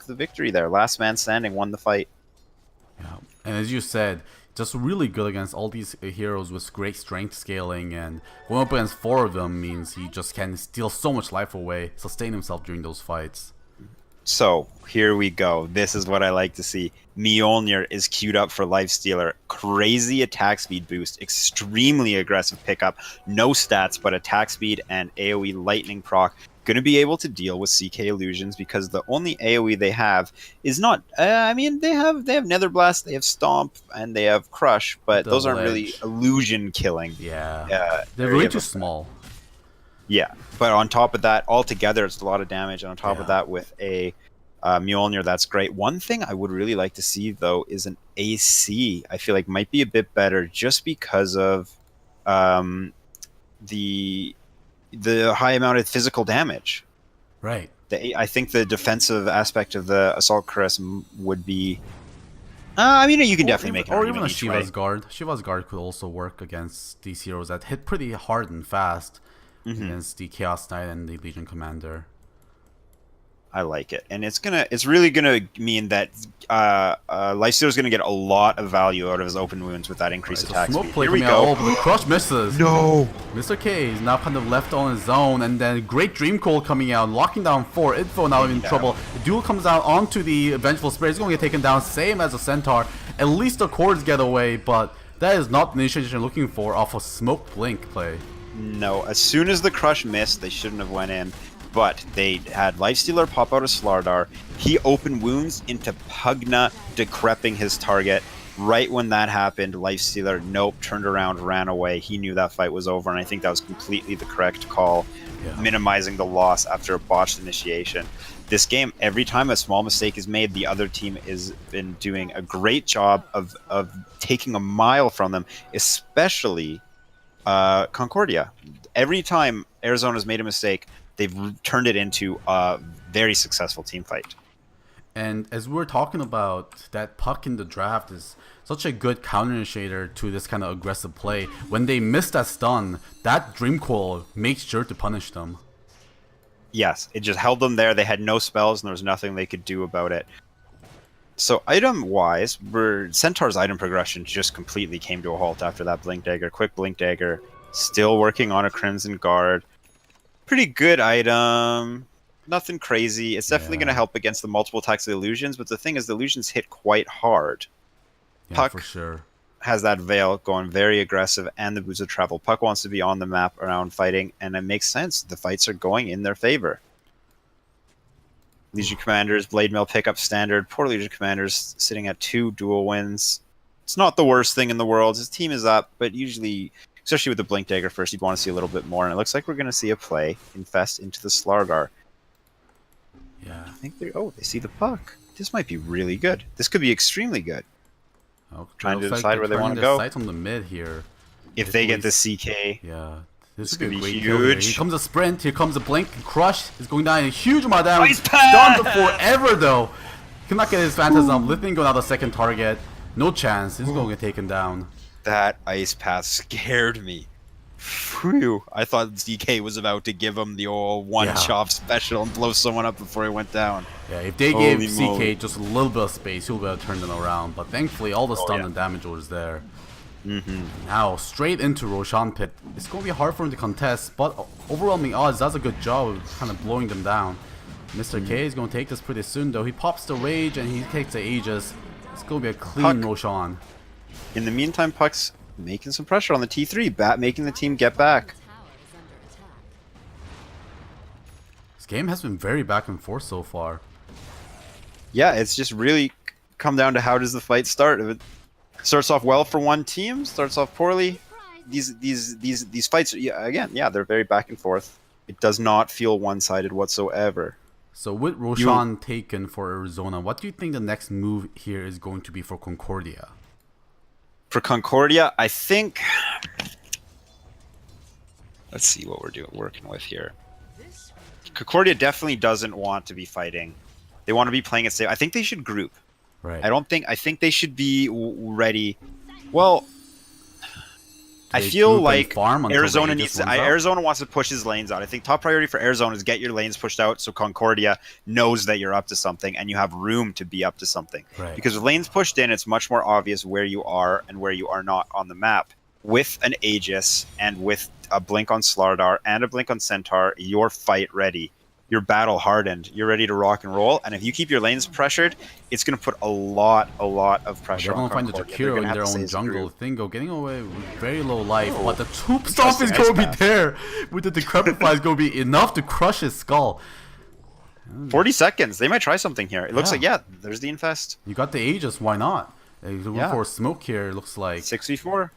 Speaker 2: the victory there. Last man standing won the fight.
Speaker 1: Yeah. And as you said, just really good against all these heroes with great strength scaling, and going up against 4 of them means he just can steal so much life away, sustain himself during those fights.
Speaker 2: So, here we go. This is what I like to see. Mjolnir is queued up for Lifestealer. Crazy attack speed boost. Extremely aggressive pickup. No stats, but attack speed and AoE lightning proc. going to be able to deal with CK illusions because the only AoE they have is not. I mean, they have Nether Blast, they have Stomp, and they have Crush, but those aren't really
Speaker 1: Ledge.
Speaker 2: illusion killing.
Speaker 1: Yeah. They're
Speaker 2: area
Speaker 1: way
Speaker 2: of
Speaker 1: too
Speaker 2: effect.
Speaker 1: small.
Speaker 2: Yeah, but on top of that, altogether, it's a lot of damage. And on top of
Speaker 1: Yeah.
Speaker 2: that, with a Mjolnir, that's great. One thing I would really like to see, though, is an AC. I feel like might be a bit better just because of um, the high amount of physical damage.
Speaker 1: Right.
Speaker 2: I think the defensive aspect of the Assault Cuirass would be. I mean, you can definitely make an
Speaker 1: or even
Speaker 2: argument
Speaker 1: a
Speaker 2: each way.
Speaker 1: Shiva's Guard. Shiva's Guard could also work against these heroes that hit pretty hard and fast against the Chaos Knight and the Legion Commander.
Speaker 2: I like it, and it's really gonna mean that Lifestealer's gonna get a lot of value out of his open wounds with that increased attack
Speaker 1: Smoke
Speaker 2: speed.
Speaker 1: play
Speaker 2: Here we
Speaker 1: coming out.
Speaker 2: go.
Speaker 1: Oh, but the crush misses.
Speaker 2: No.
Speaker 1: Mr. K is now kind of left on his own, and then great Dream Cold coming out, locking down 4. Info now in trouble. The duel comes out onto the Vengeful Spirit. He's going to get taken down, same as the Centaur. At least the cords get away, but that is not the initiation you're looking for off a Smoke Blink play.
Speaker 2: No, as soon as the crush missed, they shouldn't have went in. But they had Lifestealer pop out of Slardar. He opened wounds into Pugna, decreping his target. Right when that happened, Lifestealer, nope, turned around, ran away. He knew that fight was over, and I think that was completely the correct call, minimizing the loss after a botched initiation. This game, every time a small mistake is made, the other team has been doing a great job of taking a mile from them, especially Concordia. Every time Arizona's made a mistake, they've turned it into a very successful team fight.
Speaker 1: And as we were talking about, that puck in the draft is such a good counter initiator to this kind of aggressive play. When they miss that stun, that Dream Coil makes sure to punish them.
Speaker 2: Yes, it just held them there. They had no spells, and there was nothing they could do about it. So item-wise, Centaur's item progression just completely came to a halt after that Blink Dagger. Quick Blink Dagger, still working on a Crimson Guard. Pretty good item. Nothing crazy. It's definitely going to help against the multiple attacks of the illusions, but the thing is, the illusions hit quite hard.
Speaker 1: Yeah,
Speaker 2: Puck
Speaker 1: for sure.
Speaker 2: has that Veil going very aggressive, and the Boots of Travel. Puck wants to be on the map around fighting, and it makes sense. The fights are going in their favor. Legion Commanders, Blade Mail pickup standard. Poor Legion Commanders sitting at 2 dual wins. It's not the worst thing in the world. His team is up, but usually, especially with the Blink Dagger first, you'd want to see a little bit more. And it looks like we're going to see a play infest into the Slardar.
Speaker 1: Yeah.
Speaker 2: I think they see the puck. This might be really good. This could be extremely good.
Speaker 1: Oh,
Speaker 2: Trying to
Speaker 1: looks like
Speaker 2: decide
Speaker 1: they're
Speaker 2: where they
Speaker 1: turning
Speaker 2: want to
Speaker 1: their
Speaker 2: go.
Speaker 1: sights on the mid here.
Speaker 2: If they get the CK,
Speaker 1: Yeah.
Speaker 2: This
Speaker 1: This
Speaker 2: could
Speaker 1: would be a
Speaker 2: be
Speaker 1: great kill here.
Speaker 2: huge.
Speaker 1: Here comes a sprint. Here comes a blink. Crush is going down a huge amount of damage.
Speaker 2: Ice Path!
Speaker 1: Done forever though. Cannot get his Phantasm. Lifting going out the second target. No chance. He's going to get taken down.
Speaker 2: that Ice Path scared me. Phew. I thought DK was about to give him the old one-chop special and blow someone up before he went down.
Speaker 1: Yeah, if they gave
Speaker 2: Holy
Speaker 1: CK
Speaker 2: moly.
Speaker 1: just a little bit of space, he'll be able to turn them around. But thankfully, all the stun
Speaker 2: yeah.
Speaker 1: and damage was there. Now, straight into Roshan Pit. It's going to be hard for him to contest, but overwhelming odds does a good job of kind of blowing them down. Mr. K is going to take this pretty soon, though. He pops the Rage and he takes the Aegis. It's going to be a clean
Speaker 2: Puck.
Speaker 1: Roshan.
Speaker 2: In the meantime, Puck's making some pressure on the T3, making the team get back.
Speaker 3: Tower is under attack.
Speaker 1: This game has been very back and forth so far.
Speaker 2: Yeah, it's just really come down to how does the fight start. If it starts off well for one team, starts off poorly. These fights, they're very back and forth. It does not feel one-sided whatsoever.
Speaker 1: So with Roshan taken for Arizona, what do you think the next move here is going to be for Concordia?
Speaker 2: For Concordia, I think. Let's see what we're working with here. Concordia definitely doesn't want to be fighting. They want to be playing it safe. I think they should group.
Speaker 1: Right.
Speaker 2: I think they should be ready. Well, I
Speaker 1: they
Speaker 2: feel
Speaker 1: group and
Speaker 2: like
Speaker 1: farm until
Speaker 2: Arizona
Speaker 1: the
Speaker 2: needs
Speaker 1: Aegis
Speaker 2: to.
Speaker 1: runs out?
Speaker 2: Arizona wants to push his lanes out. I think top priority for Arizona is get your lanes pushed out so Concordia knows that you're up to something and you have room to be up to something.
Speaker 1: Right.
Speaker 2: Because with lanes pushed in, it's much more obvious where you are and where you are not on the map. With an Aegis and with a blink on Slardar and a blink on Centaur, you're fight ready. you're battle hardened. You're ready to rock and roll. And if you keep your lanes pressured, it's going to put a lot of pressure
Speaker 1: They're
Speaker 2: on
Speaker 1: gonna find the
Speaker 2: Concordia.
Speaker 1: Jakiro in
Speaker 2: have
Speaker 1: their
Speaker 2: to
Speaker 1: own
Speaker 2: stay
Speaker 1: jungle.
Speaker 2: screwed.
Speaker 1: Thingo getting away with very low life,
Speaker 2: Oh,
Speaker 1: but the Tube Stomp is
Speaker 2: interesting
Speaker 1: gonna be
Speaker 2: ice path.
Speaker 1: there. With the Decrepify is gonna be enough to crush his skull.
Speaker 2: 40 seconds. They might try something here. It looks
Speaker 1: Yeah.
Speaker 2: like, yeah, there's the Infest.
Speaker 1: You got the Aegis, why not? They look
Speaker 2: Yeah.
Speaker 1: for smoke here. It looks like
Speaker 2: 6v4.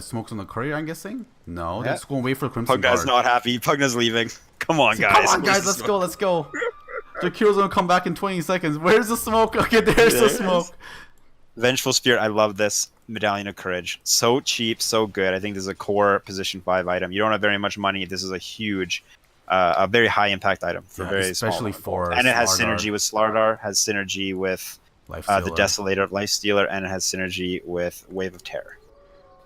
Speaker 1: smokes on the courier, I'm guessing. No,
Speaker 2: Yeah.
Speaker 1: they're just gonna wait for the Crimson
Speaker 2: Pugna's
Speaker 1: Guard.
Speaker 2: not happy. Pugna's leaving. Come on, guys.
Speaker 1: Come on,
Speaker 2: Where's
Speaker 1: guys,
Speaker 2: the
Speaker 1: let's
Speaker 2: smoke?
Speaker 1: go, let's go. Jakiro's gonna come back in 20 seconds. Where's the smoke? Okay, there's
Speaker 2: There
Speaker 1: the
Speaker 2: it
Speaker 1: smoke.
Speaker 2: is. Vengeful Spirit, I love this. Medallion of Courage. So cheap, so good. I think this is a core position 5 item. You don't have very much money. This is a huge, a very high impact item for
Speaker 1: Yeah,
Speaker 2: very
Speaker 1: especially
Speaker 2: small.
Speaker 1: for
Speaker 2: And it has
Speaker 1: Slardar.
Speaker 2: synergy with Slardar, has synergy with
Speaker 1: Life
Speaker 2: the
Speaker 1: Stealer.
Speaker 2: Desolator of Lifestealer, and it has synergy with Wave of Terror.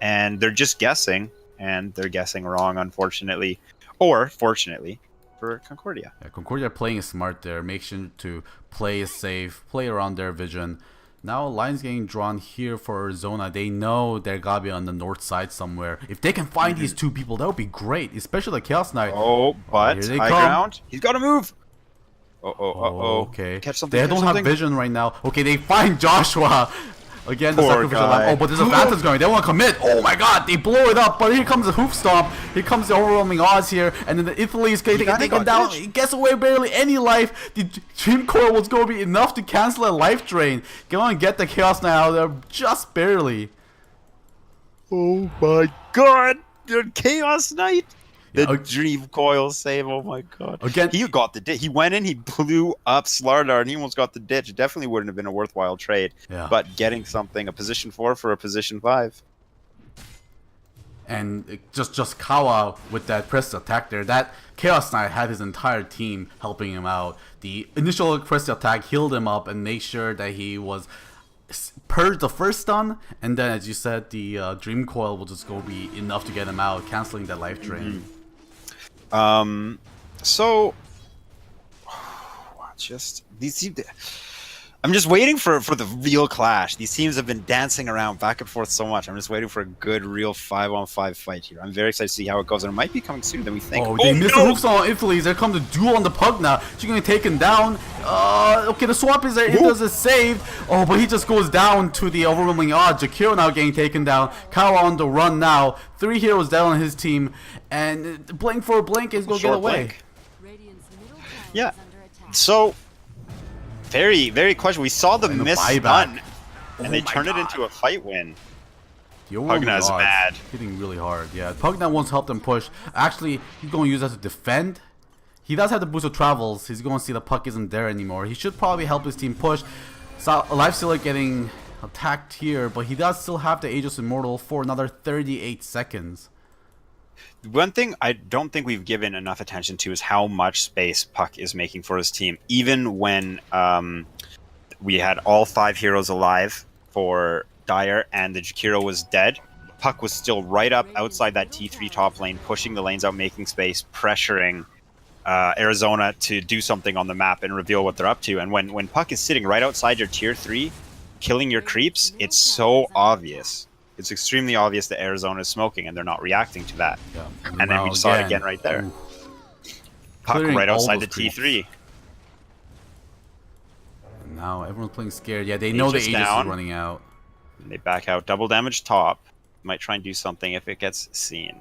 Speaker 2: And they're just guessing, and they're guessing wrong, unfortunately. Or, fortunately, for Concordia.
Speaker 1: Yeah, Concordia playing it smart there. Make sure to play it safe, play around their vision. Now lines getting drawn here for Arizona. They know they're gotta be on the north side somewhere. If they can find these two people, that would be great. Especially the Chaos Knight.
Speaker 2: Oh, but
Speaker 1: here they
Speaker 2: high
Speaker 1: come.
Speaker 2: ground. He's got to move. Oh,
Speaker 1: Okay.
Speaker 2: Catch something.
Speaker 1: They
Speaker 2: catch
Speaker 1: don't
Speaker 2: something.
Speaker 1: have vision right now. Okay, they find Joshua. Again, the
Speaker 2: Poor
Speaker 1: sacrificial
Speaker 2: guy.
Speaker 1: lamb. Oh, but there's a Phantom's going. They want to commit. Oh my god, they blow it up. But here comes the Hoof Stomp. Here comes the overwhelming odds here. And then the Italy's going to get taken down. He gets away barely any life. The Dream Coil was going to be enough to cancel a life drain. Go on and get the Chaos Knight out of there just barely.
Speaker 2: Oh my god. The Chaos Knight. The
Speaker 1: Yeah,
Speaker 2: Dream Coil save. Oh my god.
Speaker 1: Again-
Speaker 2: he got the ditch. He went in, he blew up Slardar, and he almost got the ditch. It definitely wouldn't have been a worthwhile trade.
Speaker 1: Yeah.
Speaker 2: But getting something, a position 4 for a position 5.
Speaker 1: And just Kawa with that press attack there. That Chaos Knight had his entire team helping him out. The initial press attack healed him up and made sure that he was purged the first stun. And then, as you said, the Dream Coil will just go be enough to get him out, canceling that life drain.
Speaker 2: So, just these seem to, I'm just waiting for the real clash. These teams have been dancing around back and forth so much. I'm just waiting for a good, real 5-on-5 fight here. I'm very excited to see how it goes, and it might be coming sooner than we think.
Speaker 1: Oh, they missed the hooks on Italy's. There comes the duel on the Pug now. She's going to take him down. Okay, the swap is there. It does a save. Oh, but he just goes down to the overwhelming odds. Jakiro now getting taken down. Kawa on the run now. 3 heroes down on his team. And blink for a blink is going to get
Speaker 2: Short
Speaker 1: away.
Speaker 2: blink.
Speaker 3: Radiant's middle tower
Speaker 2: Yeah.
Speaker 3: is under attack.
Speaker 2: So, very, very questionable. We saw the
Speaker 1: And the
Speaker 2: miss
Speaker 1: buyback.
Speaker 2: stun, and
Speaker 1: Oh
Speaker 2: they
Speaker 1: my
Speaker 2: turned it
Speaker 1: God.
Speaker 2: into a fight win.
Speaker 1: The overwhelming
Speaker 2: Pugna's
Speaker 1: odds
Speaker 2: mad.
Speaker 1: hitting really hard. Yeah, Pugna wants to help them push. Actually, he's going to use that to defend. He does have the boost of travels. He's going to see the puck isn't there anymore. He should probably help his team push. So, Lifestealer getting attacked here, but he does still have the Aegis Immortal for another 38 seconds.
Speaker 2: One thing I don't think we've given enough attention to is how much space Puck is making for his team. Even when we had all 5 heroes alive for Dire and the Jakiro was dead, Puck was still right up outside that T3 top lane, pushing the lanes out, making space, pressuring Arizona to do something on the map and reveal what they're up to. And when Puck is sitting right outside your tier 3, killing your creeps, it's so obvious. It's extremely obvious that Arizona is smoking and they're not reacting to that.
Speaker 1: Yeah.
Speaker 2: And then we
Speaker 1: now
Speaker 2: saw it again right there.
Speaker 1: Ooh.
Speaker 2: Puck
Speaker 1: Clearing
Speaker 2: right
Speaker 1: all
Speaker 2: outside the
Speaker 1: those creeps.
Speaker 2: T3.
Speaker 1: And now everyone's playing scared. Yeah, they know the
Speaker 2: Aegis
Speaker 1: Aegis is
Speaker 2: down.
Speaker 1: running out.
Speaker 2: And they back out. Double damage top. Might try and do something if it gets seen.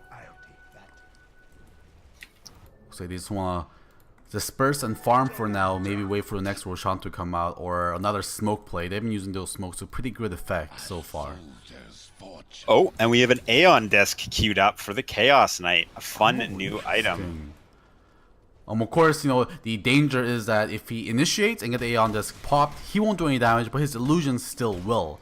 Speaker 1: So they just want to disperse and farm for now. Maybe wait for the next Roshan to come out or another smoke play. They've been using those smokes to pretty good effect so far.
Speaker 2: Oh, and we have an Aeon disc queued up for the Chaos Knight. A fun new item.
Speaker 1: Of course, you know, the danger is that if he initiates and get the Aeon Disc popped, he won't do any damage, but his illusions still will.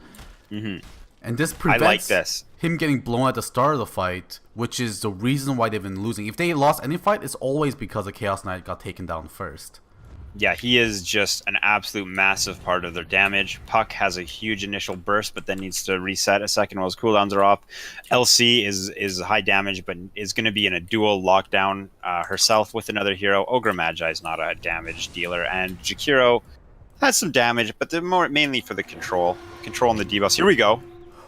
Speaker 1: And this prevents
Speaker 2: this.
Speaker 1: him getting blown at the start of the fight, which is the reason why they've been losing. If they lost any fight, it's always because the Chaos Knight got taken down first.
Speaker 2: Yeah, he is just an absolute massive part of their damage. Puck has a huge initial burst, but then needs to reset a second while his cooldowns are off. LC is high damage, but is going to be in a dual lockdown herself with another hero. Ogre Magi is not a damage dealer, and Jakiro has some damage, but they're mainly for the control. Controlling the debuffs. Here we go.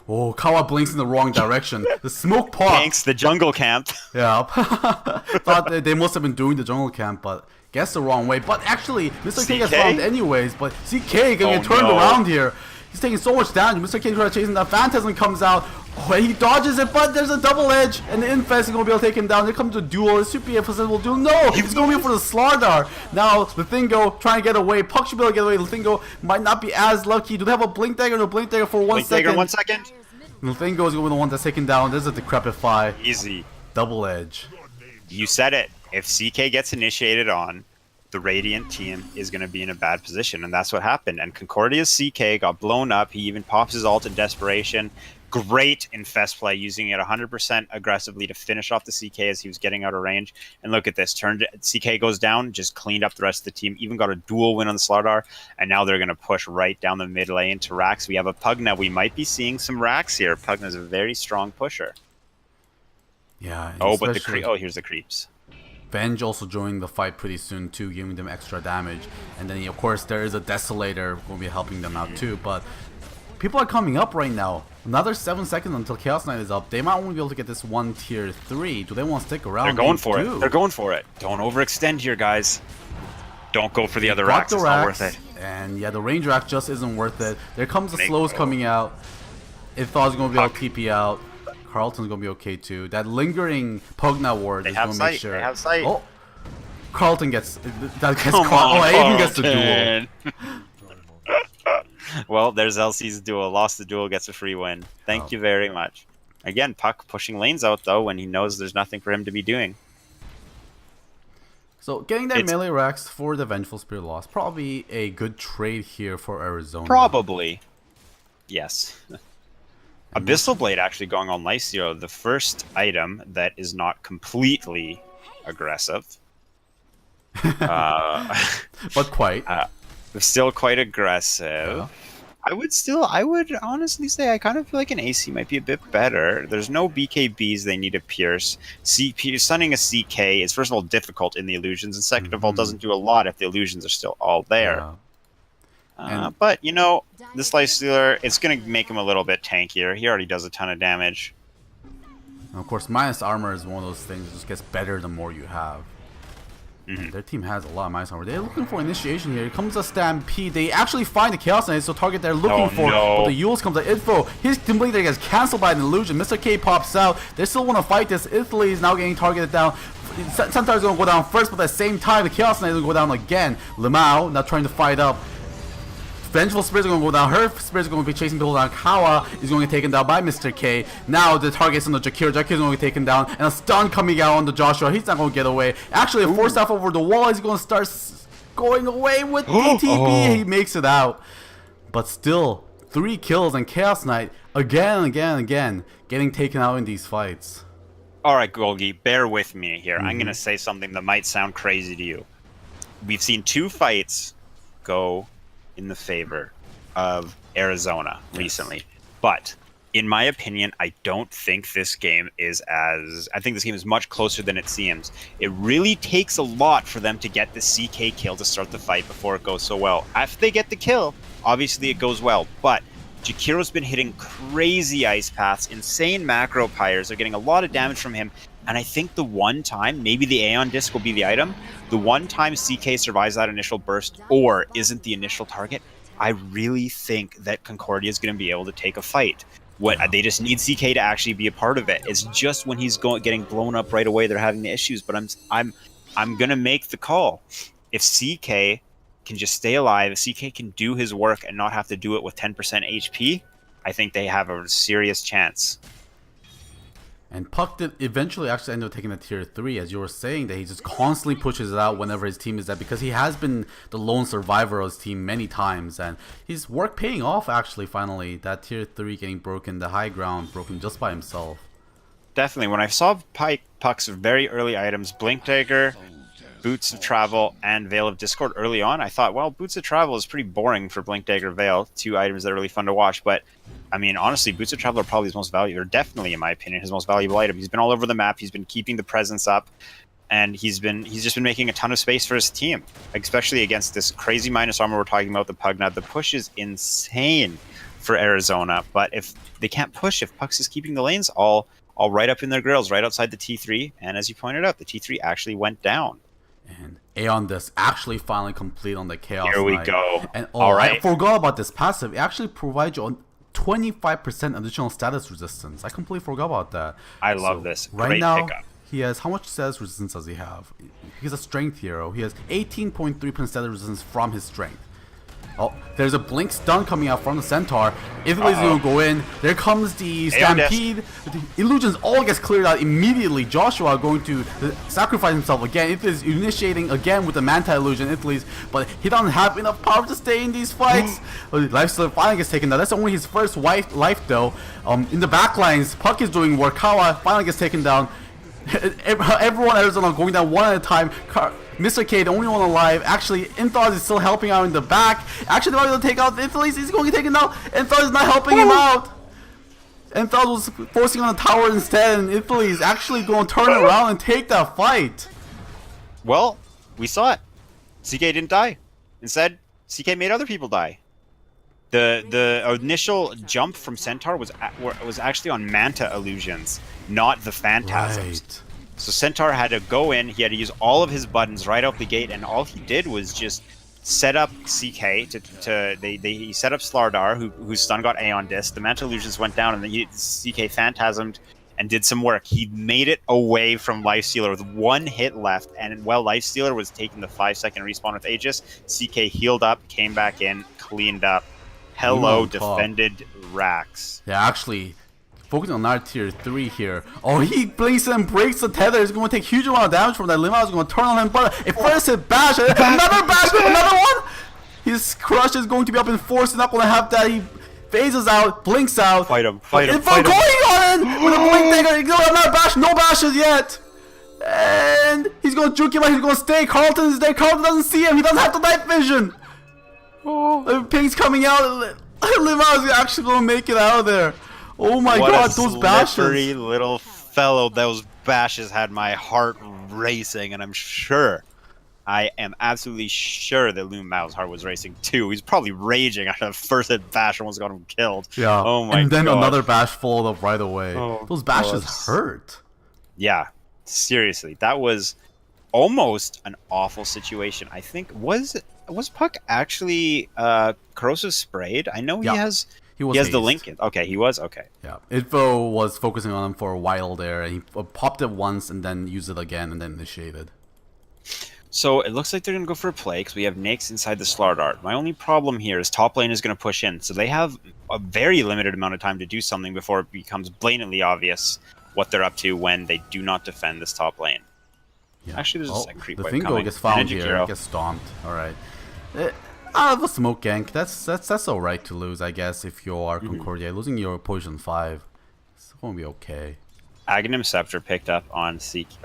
Speaker 1: Oh, Kawa blinks in the wrong direction. The smoke popped.
Speaker 2: Thanks, the jungle camp.
Speaker 1: Yeah. Thought they must have been doing the jungle camp, but gets the wrong way, but actually Mr. K gets
Speaker 2: CK?
Speaker 1: farmed anyways, but CK gonna get turned
Speaker 2: no.
Speaker 1: around here. He's taking so much damage. Mr. K tries chasing that. Phantasm comes out. Oh, and he dodges it, but there's a double edge, and the Infest is going to be able to take him down. There comes a duel. It should be a possible duel. No, he's going to be for the Slardar. Now, Lethingo trying to get away. Puck should be able to get away. Lethingo might not be as lucky. Do they have a Blink Dagger? No, Blink Dagger for 1
Speaker 2: Blink Dagger
Speaker 1: second.
Speaker 2: 1 second.
Speaker 1: Lethingo is going to be the one that's taken down. There's a Decrepify.
Speaker 2: Easy.
Speaker 1: Double edge.
Speaker 2: You said it. If CK gets initiated on, the Radiant team is going to be in a bad position, and that's what happened. And Concordia's CK got blown up. He even pops his ult in desperation. Great Infest play, using it 100% aggressively to finish off the CK as he was getting out of range. And look at this. CK goes down, just cleaned up the rest of the team, even got a dual win on the Slardar, and now they're going to push right down the mid lane to Rax. We have a Pugna. We might be seeing some Rax here. Pugna's a very strong pusher.
Speaker 1: Yeah.
Speaker 2: Oh, but here's the creeps.
Speaker 1: Venge also joining the fight pretty soon too, giving them extra damage. And then of course there is a Desolator going to be helping them out too. But people are coming up right now. Another 7 seconds until Chaos Knight is up. They might only be able to get this one tier 3. Do they want to stick around?
Speaker 2: They're going for it. They're going for it. Don't overextend here, guys. Don't go for the other Rax. It's not worth it.
Speaker 1: And yeah, the range Rax just isn't worth it. There comes the slows coming out. Ithaw's going to be able to TP out. Carlton's gonna be okay too. That lingering Pugna ward is gonna make sure.
Speaker 2: They have sight.
Speaker 1: Oh, Carlton gets caught. Oh, Aiden gets the duel.
Speaker 2: Well, there's LC's duel. Lost the duel, gets a free win. Thank you very much. Again, Puck pushing lanes out though when he knows there's nothing for him to be doing.
Speaker 1: So getting that melee Rax for the Vengeful Spirit loss, probably a good trade here for Arizona.
Speaker 2: Probably, yes. Abyssal Blade actually going on Lycio, the first item that is not completely aggressive.
Speaker 1: But quite.
Speaker 2: Still quite aggressive.
Speaker 1: Yeah.
Speaker 2: I would honestly say I kind of feel like an AC might be a bit better. There's no BKBs they need to pierce. Stunning a CK is first of all difficult in the illusions, and second of all doesn't do a lot if the illusions are still all there.
Speaker 1: Yeah.
Speaker 2: But, you know, this Lifestealer, it's going to make him a little bit tankier. He already does a ton of damage.
Speaker 1: And of course, minus armor is one of those things that just gets better the more you have. Their team has a lot of minus armor. They're looking for initiation here. Here comes a Stampede. They actually find the Chaos Knight, so target they're looking for.
Speaker 2: No.
Speaker 1: But the Yules comes out. Info. His complete gets cancelled by an illusion. Mr. K pops out. They still want to fight this. Italy is now getting targeted down. Centaur's going to go down first, but at the same time, the Chaos Knight is going to go down again. Lamau now trying to fight up. Vengeful Spirit's going to go down. Her Spirit's going to be chasing people down. Kawa is going to get taken down by Mr. K. Now the target's on the Jakir. Jakir's going to get taken down. And a stun coming out on the Joshua. He's not going to get away. Actually, a force staff over the wall. He's going to start going away with ATB. He makes it out. But still, 3 kills and Chaos Knight again and again and again getting taken out in these fights.
Speaker 2: All right, Golgi, bear with me here. I'm going to say something that might sound crazy to you. We've seen 2 fights go in the favor of Arizona recently, but in my opinion, I don't think this game is I think this game is much closer than it seems. It really takes a lot for them to get the CK kill to start the fight before it goes so well. After they get the kill, obviously it goes well, but Jakiro's been hitting crazy ice paths, insane macro pyres. They're getting a lot of damage from him. And I think the one time, maybe the Aeon Disc will be the item, the one time CK survives that initial burst or isn't the initial target, I really think that Concordia is going to be able to take a fight. They just need CK to actually be a part of it. It's just when he's getting blown up right away, they're having the issues. But I'm going to make the call. If CK can just stay alive, if CK can do his work and not have to do it with 10% HP, I think they have a serious chance.
Speaker 1: And Puck did eventually actually end up taking a tier 3, as you were saying, that he just constantly pushes it out whenever his team is dead, because he has been the lone survivor of his team many times, and his work paying off actually finally. That tier 3 getting broken, the high ground broken just by himself.
Speaker 2: Definitely. When I saw Puck's very early items, Blink Dagger, Boots of Travel, and Veil of Discord early on, I thought, well, Boots of Travel is pretty boring for Blink Dagger Veil, 2 items that are really fun to watch, but I mean, honestly, Boots of Travel are probably his most valuable, or definitely, in my opinion, his most valuable item. He's been all over the map, he's been keeping the presence up, and he's just been making a ton of space for his team, especially against this crazy minus armor we're talking about, the Pugna. The push is insane for Arizona, but if they can't push, if Puck's is keeping the lanes all right up in their grills, right outside the T3, and as you pointed out, the T3 actually went down.
Speaker 1: And Aeon this actually finally complete on the Chaos
Speaker 2: Here we
Speaker 1: Knight.
Speaker 2: go.
Speaker 1: And
Speaker 2: All
Speaker 1: I
Speaker 2: right.
Speaker 1: forgot about this passive. It actually provides you 25% additional status resistance. I completely forgot about that.
Speaker 2: I love this.
Speaker 1: Right
Speaker 2: Great
Speaker 1: now,
Speaker 2: pickup.
Speaker 1: he has, how much status resistance does he have? He's a strength hero. He has 18.3% status resistance from his strength. Oh, there's a blink stun coming out from the Centaur. Italy's gonna go in. There comes the Stampede. The illusions all gets cleared out immediately. Joshua going to sacrifice himself again. Italy's initiating again with the Manta illusion. Italy's, but he doesn't have enough power to stay in these fights. Lifesteal finally gets taken down. That's only his first life though. In the backlines, Puck is doing work. Kawa finally gets taken down. Everyone else is going down one at a time. Mr. K, the only one alive. Actually, Enthos is still helping out in the back. Actually, they're going to take out Italy. He's going to get taken down. Enthos is not helping him out. Enthos was forcing on the tower instead, and Italy is actually going to turn around and take that fight.
Speaker 2: Well, we saw it. CK didn't die. Instead, CK made other people die. The initial jump from Centaur was actually on Manta illusions, not the Phantasms.
Speaker 1: Right.
Speaker 2: So Centaur had to go in, he had to use all of his buttons right out the gate, and all he did was just set up CK he set up Slardar, whose stun got Aeon Disc. The Manta illusions went down, and then CK phantasmed and did some work. He made it away from Lifestealer with one hit left, and while Lifestealer was taking the 5-second respawn with Aegis, CK healed up, came back in, cleaned up. Hello, defended Rax.
Speaker 1: Yeah, actually, focusing on our tier 3 here. Oh, he blinks and breaks the tether. He's going to take huge amount of damage from that Lima. Is going to turn on him, but a first hit bash, another bash, another one. His crush is going to be up in force. He's not going to have that. He phases out, blinks out.
Speaker 2: Fight him, fight him,
Speaker 1: fight
Speaker 2: fight him.
Speaker 1: Going on with a blink dagger. He's going to have another bash. No bashes yet. And he's going to juke him out. He's going to stay. Carlton is there. Carlton doesn't see him. He doesn't have the night vision. Ping's coming out. Lima is actually going to make it out of there. Oh my god, those bashes!
Speaker 2: Slippery little fellow. Those bashes had my heart racing, and I am absolutely sure that Loom Mao's heart was racing too. He's probably raging after the first hit bash almost got him killed.
Speaker 1: Yeah.
Speaker 2: Oh my god.
Speaker 1: And then another bash followed up right away.
Speaker 2: Oh,
Speaker 1: those bashes hurt.
Speaker 2: Yeah, seriously, that was almost an awful situation. I think was Puck actually corrosive sprayed? I know he has. He has the Lincoln. Okay, he was? Okay.
Speaker 1: Yeah. Info was focusing on him for a while there, and he popped it once and then used it again and then initiated.
Speaker 2: So it looks like they're going to go for a play because we have Nyx inside the Slardart. My only problem here is top lane is going to push in. So they have a very limited amount of time to do something before it becomes blatantly obvious what they're up to when they do not defend this top lane. Yeah. Actually, there's a second creep wave coming.
Speaker 1: The Fingo gets found here, gets stomped. Alright. Out of a smoke gank, that's alright to lose, I guess, if you are Concordia. Losing your position 5, it's gonna be okay.
Speaker 2: Aghanim Scepter picked up on Centaur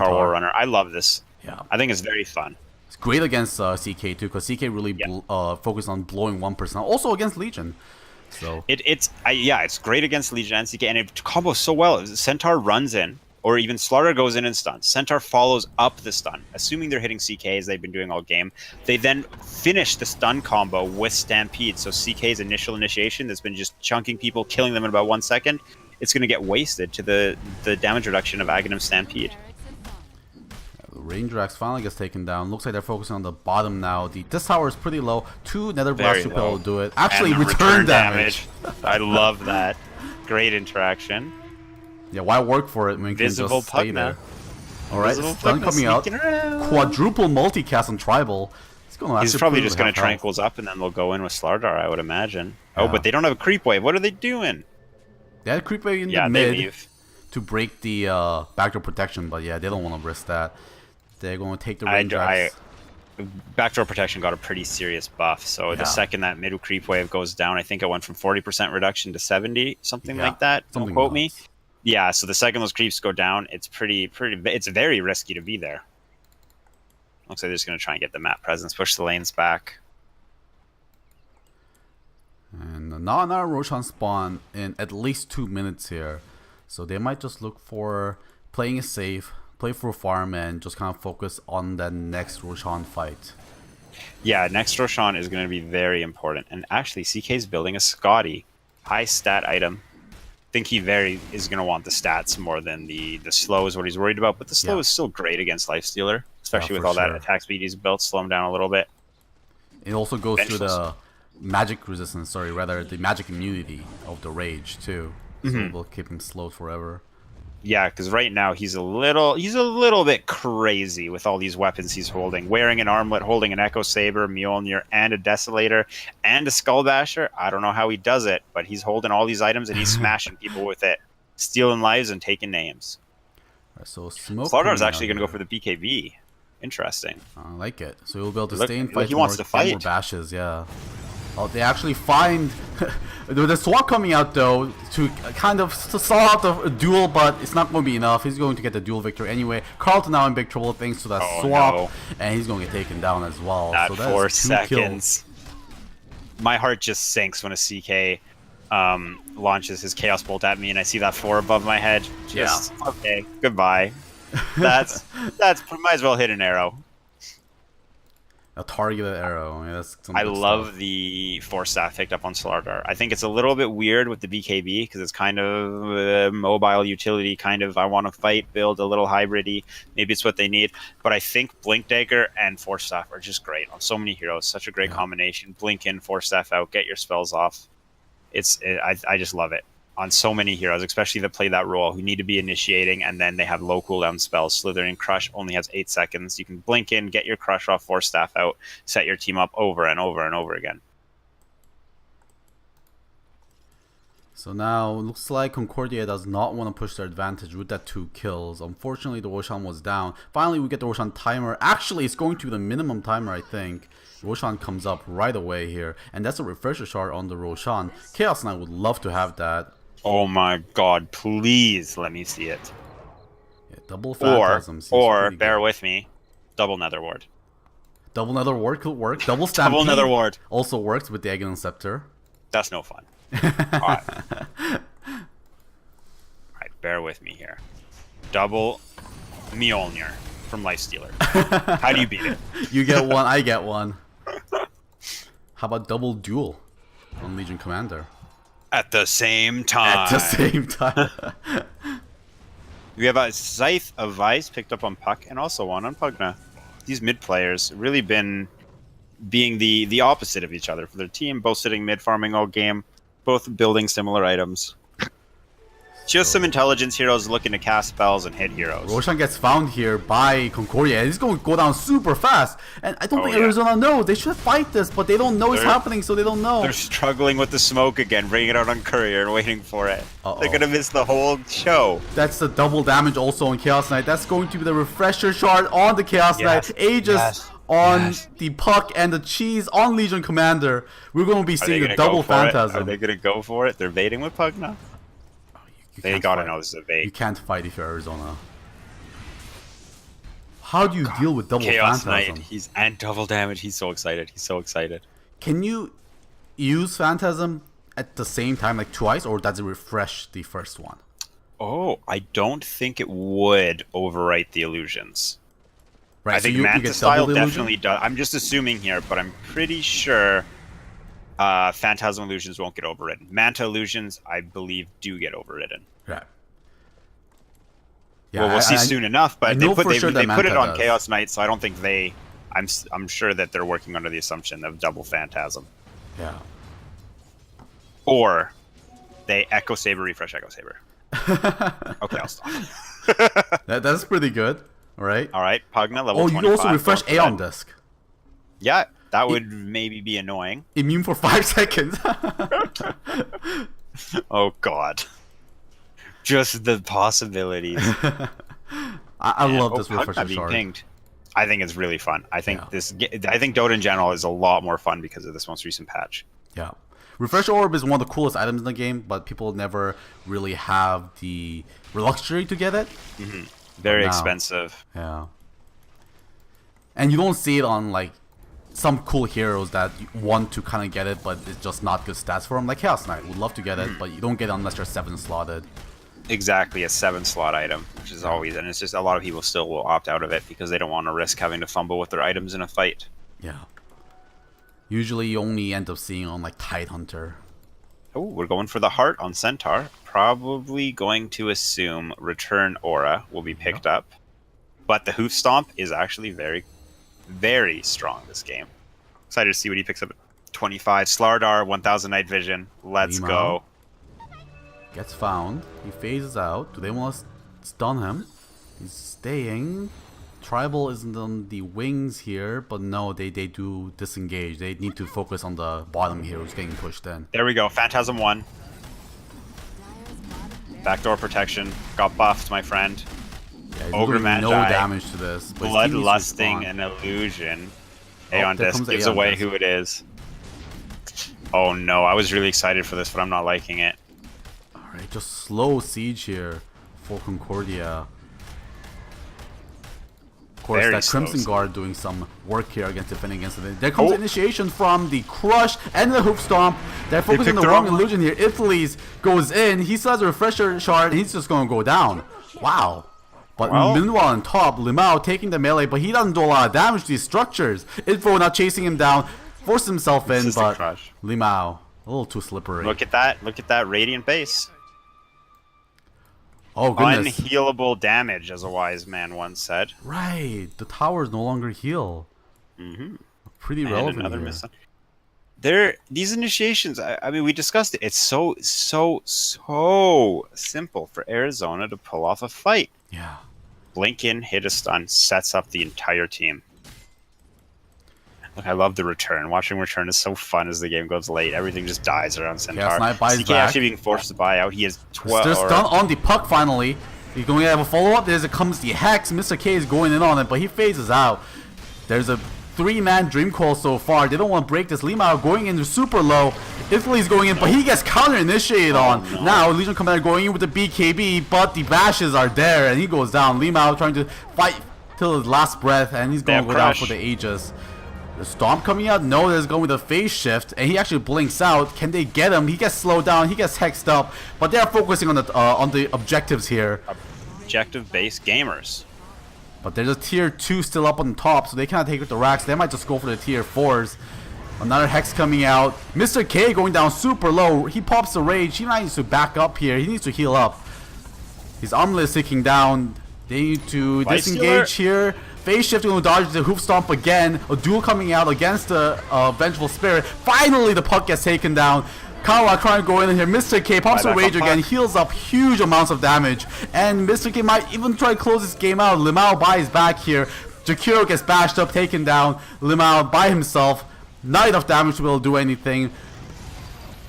Speaker 2: War Runner. I love this.
Speaker 1: Yeah,
Speaker 2: I think it's very fun.
Speaker 1: It's great against CK too, because CK really focused on blowing 1%. Also against Legion. So
Speaker 2: it's great against Legion and CK, and it combos so well. Centaur runs in. Or even Slaughter goes in and stuns. Centaur follows up the stun, assuming they're hitting CK as they've been doing all game. They then finish the stun combo with Stampede. So CK's initial initiation that's been just chunking people, killing them in about 1 second, it's going to get wasted to the damage reduction of Aghanim Stampede.
Speaker 1: Range Rax finally gets taken down. Looks like they're focusing on the bottom now. This tower is pretty low. 2 Nether Blast Repel will do it. Actually, return damage.
Speaker 2: I love that. Great interaction.
Speaker 1: Yeah, why work for it when you can just stay there? Alright, stun coming out. Quadruple multicast on Tribal.
Speaker 2: He's probably just going to Tranquils up and then they'll go in with Slardar, I would imagine. Yeah. Oh, but they don't have a creep wave. What are they doing?
Speaker 1: They had a creep wave in the mid to break the backdoor protection, but yeah, they don't want to risk that. They're going to take the range.
Speaker 2: Backdoor protection got a pretty serious buff, so the second that middle creep wave goes down, I think it went from 40% reduction to 70, something like that. Don't quote me. Yeah, so the second those creeps go down, it's it's very risky to be there. Looks like they're just going to try and get the map presence, push the lanes back.
Speaker 1: And not another Roshan spawn in at least 2 minutes here. So they might just look for playing it safe, play for a farm, and just kind of focus on the next Roshan fight.
Speaker 2: Yeah, next Roshan is going to be very important. And actually, CK's building a Scotty. High stat item. think he is going to want the stats more than the slow is what he's worried about. But the slow is still great against Lifestealer, especially with all that attack speed he's built. Slow him down a little bit.
Speaker 1: It also goes through the magic resistance, rather the magic immunity of the rage too. So it will keep him slowed forever.
Speaker 2: Yeah, because right now he's a little bit crazy with all these weapons he's holding. Wearing an armlet, holding an Echo Saber, Mjolnir, and a Desolator, and a Skull Basher. I don't know how he does it, but he's holding all these items and he's smashing people with it. Stealing lives and taking names.
Speaker 1: Right, so Smoke
Speaker 2: Slaughter's actually going to go for the BKB. Interesting.
Speaker 1: I like it. So he'll be able to stay and fight
Speaker 2: he wants to fight.
Speaker 1: more bashes, yeah. Oh, they actually find the swap coming out though to kind of stall out the duel, but it's not going to be enough. He's going to get the duel victory anyway. Carlton now in big trouble thanks to that swap, and he's going to get taken down as well.
Speaker 2: That
Speaker 1: so that's
Speaker 2: 4
Speaker 1: 2
Speaker 2: seconds.
Speaker 1: kills.
Speaker 2: My heart just sinks when a CK launches his Chaos Bolt at me, and I see that 4 above my head. Okay, goodbye. That's might as well hit an arrow.
Speaker 1: A targeted arrow. Yeah, that's
Speaker 2: I love the Force Staff picked up on Slardar. I think it's a little bit weird with the BKB because it's kind of mobile utility, kind of I want to fight build, a little hybridy. Maybe it's what they need. But I think Blink Dagger and Force Staff are just great on so many heroes. Such a great combination. Blink in, Force Staff out, get your spells off. I just love it. On so many heroes, especially that play that role, who need to be initiating, and then they have low cooldown spells. Slithering Crush only has 8 seconds. You can blink in, get your Crush off, Force Staff out, set your team up over and over and over again.
Speaker 1: So now it looks like Concordia does not want to push their advantage with that 2 kills. Unfortunately, the Roshan was down. Finally, we get the Roshan timer. Actually, it's going to be the minimum timer, I think. Roshan comes up right away here, and that's a refresher shard on the Roshan. Chaos Knight would love to have that.
Speaker 2: Oh my god, please let me see it.
Speaker 1: Yeah, double Phantasm
Speaker 2: or bear with me, double Nether Ward.
Speaker 1: Double Nether Ward could work. Double Stampede
Speaker 2: double Nether Ward
Speaker 1: also works with the Aegon Scepter.
Speaker 2: That's no fun. Alright, bear with me here. Double Mjolnir from Lifestealer. How do you beat it?
Speaker 1: You get one, I get one. How about double duel on Legion Commander?
Speaker 2: At the same time.
Speaker 1: At the same time.
Speaker 2: We have a Scythe of Vice picked up on Puck and also one on Pugna. These mid players really been being the opposite of each other for their team, both sitting mid farming all game, both building similar items. Just some intelligence heroes looking to cast spells and hit heroes.
Speaker 1: Roshan gets found here by Concordia, and he's going to go down super fast. And I don't think Arizona knows. They should fight this, but they don't know it's happening, so they don't know.
Speaker 2: They're struggling with the smoke again, bringing it out on Courier and waiting for it. They're going to miss the whole show.
Speaker 1: That's the double damage also on Chaos Knight. That's going to be the refresher shard on the Chaos Knight. Aegis on the Puck and the cheese on Legion Commander. We're going to be seeing a double Phantasm.
Speaker 2: Are they going to go for it? They're baiting with Puck now? They gotta know this is a bait.
Speaker 1: You can't fight if you're Arizona. How do you deal with double
Speaker 2: Chaos
Speaker 1: Phantasm?
Speaker 2: Knight, and double damage. He's so excited. He's so excited.
Speaker 1: Can you use Phantasm at the same time, like twice, or does it refresh the first one?
Speaker 2: Oh, I don't think it would overwrite the illusions.
Speaker 1: Right,
Speaker 2: I think Manta style definitely does. I'm just assuming here, but I'm pretty sure Phantasm illusions won't get overridden. Manta illusions, I believe, do get overridden.
Speaker 1: Right. Yeah,
Speaker 2: well, we'll see soon enough. But they put it on
Speaker 1: does.
Speaker 2: Chaos Knight, so I don't think they. I'm sure that they're working under the assumption of double Phantasm.
Speaker 1: Yeah.
Speaker 2: Or they Echo Saber, refresh Echo Saber. Okay, I'll stop.
Speaker 1: That's pretty good. All right.
Speaker 2: All right, Pugna level 25.
Speaker 1: You also refresh Aeon Disc.
Speaker 2: Yeah, that would maybe be annoying.
Speaker 1: Immune for 5 seconds.
Speaker 2: Oh god. Just the possibilities.
Speaker 1: I love this refresher
Speaker 2: being
Speaker 1: shard.
Speaker 2: pinged. I think it's really fun. I think I think Dota in general is a lot more fun because of this most recent patch.
Speaker 1: Yeah. Refresher Orb is one of the coolest items in the game, but people never really have the luxury to get it.
Speaker 2: Mm-hmm. Very expensive.
Speaker 1: Yeah. And you don't see it on like some cool heroes that want to kind of get it, but it's just not good stats for them. Like Chaos Knight would love to get it, but you don't get it unless you're 7 slotted.
Speaker 2: Exactly, a 7 slot item, which is always, and it's just a lot of people still will opt out of it because they don't want to risk having to fumble with their items in a fight.
Speaker 1: Yeah. Usually you only end up seeing on like Tidehunter.
Speaker 2: Oh, we're going for the heart on Centaur. Probably going to assume Return Aura will be picked up. But the Hoof Stomp is actually very, very strong this game. Excited to see what he picks up at 25. Slardar, 1000 Night Vision. Let's
Speaker 1: Limao
Speaker 2: go.
Speaker 1: Gets found. He phases out. Do they want to stun him? He's staying. Tribal isn't on the wings here, but no, they do disengage. They need to focus on the bottom here who's getting pushed in.
Speaker 2: There we go. Phantasm 1. Backdoor protection. Got buffed, my friend.
Speaker 1: Yeah, he's
Speaker 2: Ogre
Speaker 1: doing
Speaker 2: Magi.
Speaker 1: no damage to this. But his team needs to
Speaker 2: Bloodlusting
Speaker 1: respond.
Speaker 2: and Illusion.
Speaker 1: Oh,
Speaker 2: Aeon
Speaker 1: there
Speaker 2: Disc
Speaker 1: comes
Speaker 2: gives
Speaker 1: Aeon
Speaker 2: away
Speaker 1: Disc.
Speaker 2: who it is. Oh no, I was really excited for this, but I'm not liking it.
Speaker 1: Alright, just slow siege here for Concordia. Of course,
Speaker 2: Very
Speaker 1: that
Speaker 2: slow
Speaker 1: Crimson
Speaker 2: siege.
Speaker 1: Guard doing some work here against defending against it. There comes
Speaker 2: Oh.
Speaker 1: initiation from the Crush and the Hoof Stomp. They're focusing on
Speaker 2: picked
Speaker 1: the
Speaker 2: the
Speaker 1: wrong
Speaker 2: wrong one.
Speaker 1: illusion here. Ithles goes in. He still has a refresher shard. And he's just going to go down. Wow. But
Speaker 2: Well-
Speaker 1: meanwhile on top, Limao taking the melee, but he doesn't do a lot of damage to these structures. Info now chasing him down. Forced himself in,
Speaker 2: Consistent
Speaker 1: but
Speaker 2: Crush.
Speaker 1: Limao, a little too slippery.
Speaker 2: Look at that. Look at that Radiant base.
Speaker 1: Oh, goodness.
Speaker 2: Unhealable damage, as a wise man once said.
Speaker 1: Right, the towers no longer heal. Pretty
Speaker 2: And
Speaker 1: relevant
Speaker 2: another
Speaker 1: here.
Speaker 2: miss. These initiations, I mean, we discussed it. It's so simple for Arizona to pull off a fight.
Speaker 1: Yeah.
Speaker 2: Blink in, hit a stun, sets up the entire team. Look, I love the return. Watching return is so fun as the game goes late. Everything just dies around Centaur.
Speaker 1: Knight buys
Speaker 2: CK
Speaker 1: back.
Speaker 2: actually being forced to buy out. He has 12.
Speaker 1: There's stun on the puck finally. He's going to have a follow-up. There comes the Hex. Mr. K is going in on it, but he phases out. There's a 3-man Dream Call so far. They don't want to break this. Limao going in super low. Italy's going in, but he gets counter-initiated on.
Speaker 2: no.
Speaker 1: Now, Legion Commander going in with the BKB, but the bashes are there, and he goes down. Limao trying to fight till his last breath, and he's going to
Speaker 2: Damn
Speaker 1: go down
Speaker 2: Crush.
Speaker 1: for the Aegis. The Stomp coming out? No, there's going with a phase shift, and he actually blinks out. Can they get him? He gets slowed down. He gets hexed up, but they're focusing on the objectives here.
Speaker 2: Objective-based gamers.
Speaker 1: But there's a tier 2 still up on the top, so they cannot take it with the racks. They might just go for the tier 4s. Another Hex coming out. Mr. K going down super low. He pops the Rage. He might need to back up here. He needs to heal up. His Armlet is ticking down. They need to
Speaker 2: Vice
Speaker 1: disengage here. Phase shifting will dodge the Hoof Stomp again. A duel coming out against the Vengeful Spirit. Finally, the puck gets taken down. Kawa trying to go in here. Mr. K pops the
Speaker 2: Buyback
Speaker 1: Rage
Speaker 2: on
Speaker 1: again.
Speaker 2: puck.
Speaker 1: Heals up huge amounts of damage. And Mr. K might even try to close this game out. Limao buys back here. Jakiro gets bashed up, taken down. Limao by himself. Not enough damage to be able to do anything.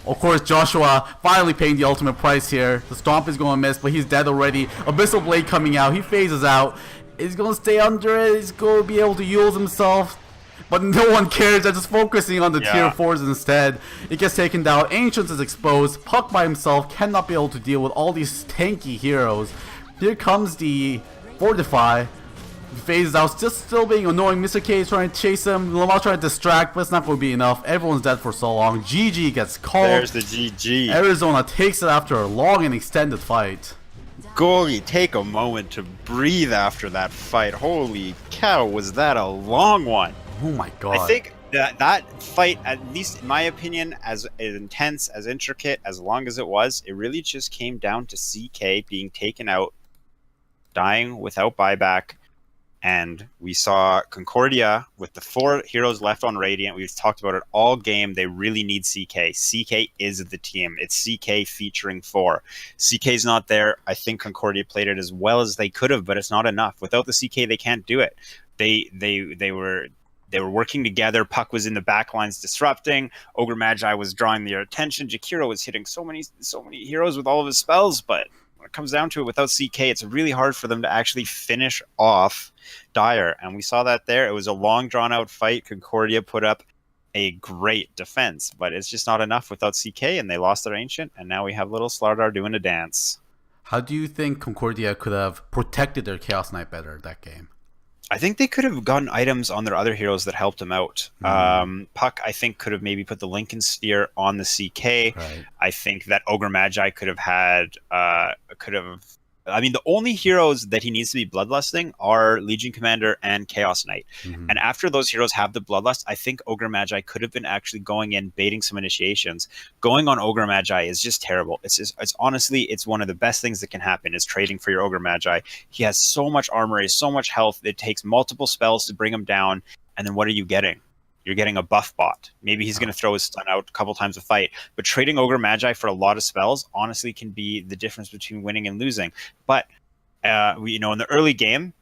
Speaker 1: Of course, Joshua finally paying the ultimate price here. The Stomp is going to miss, but he's dead already. Abyssal Blade coming out. He phases out. He's going to stay under it. He's going to be able to use himself. But no one cares. They're just focusing on the
Speaker 2: Yeah.
Speaker 1: tier 4s instead. It gets taken down. Ancients is exposed. Puck by himself cannot be able to deal with all these tanky heroes. Here comes the Fortify. Phases out, just still being annoying. Mr. K is trying to chase him. Lamar trying to distract, but it's not going to be enough. Everyone's dead for so long. GG gets called.
Speaker 2: There's the GG.
Speaker 1: Arizona takes it after a long and extended fight.
Speaker 2: Goalie, take a moment to breathe after that fight. Holy cow, was that a long one?
Speaker 1: Oh my god.
Speaker 2: I think that fight, at least in my opinion, as intense, as intricate, as long as it was, it really just came down to CK being taken out, dying without buyback. And we saw Concordia with the 4 heroes left on Radiant. We've talked about it all game. They really need CK. CK is the team. It's CK featuring 4. CK's not there. I think Concordia played it as well as they could have, but it's not enough. Without the CK, they can't do it. They were working together. Puck was in the back lines disrupting. Ogre Magi was drawing their attention. Jakiro was hitting so many heroes with all of his spells, but when it comes down to it, without CK, it's really hard for them to actually finish off Dire. And we saw that there. It was a long, drawn-out fight. Concordia put up a great defense, but it's just not enough without CK, and they lost their Ancient, and now we have little Slardar doing a dance.
Speaker 1: How do you think Concordia could have protected their Chaos Knight better that game?
Speaker 2: I think they could have gotten items on their other heroes that helped them out. Puck, I think, could have maybe put the Lincoln Sphere on the CK.
Speaker 1: Right.
Speaker 2: I think that Ogre Magi could have had I mean, the only heroes that he needs to be bloodlusting are Legion Commander and Chaos Knight.
Speaker 1: Mhm.
Speaker 2: And after those heroes have the bloodlust, I think Ogre Magi could have been actually going in, baiting some initiations. Going on Ogre Magi is just terrible. It's honestly, it's one of the best things that can happen is trading for your Ogre Magi. He has so much armor, he has so much health. It takes multiple spells to bring him down. And then what are you getting? You're getting a buff bot. Maybe he's going to throw his stun out a couple times a fight. But trading Ogre Magi for a lot of spells, honestly, can be the difference between winning and losing. But, in the early game,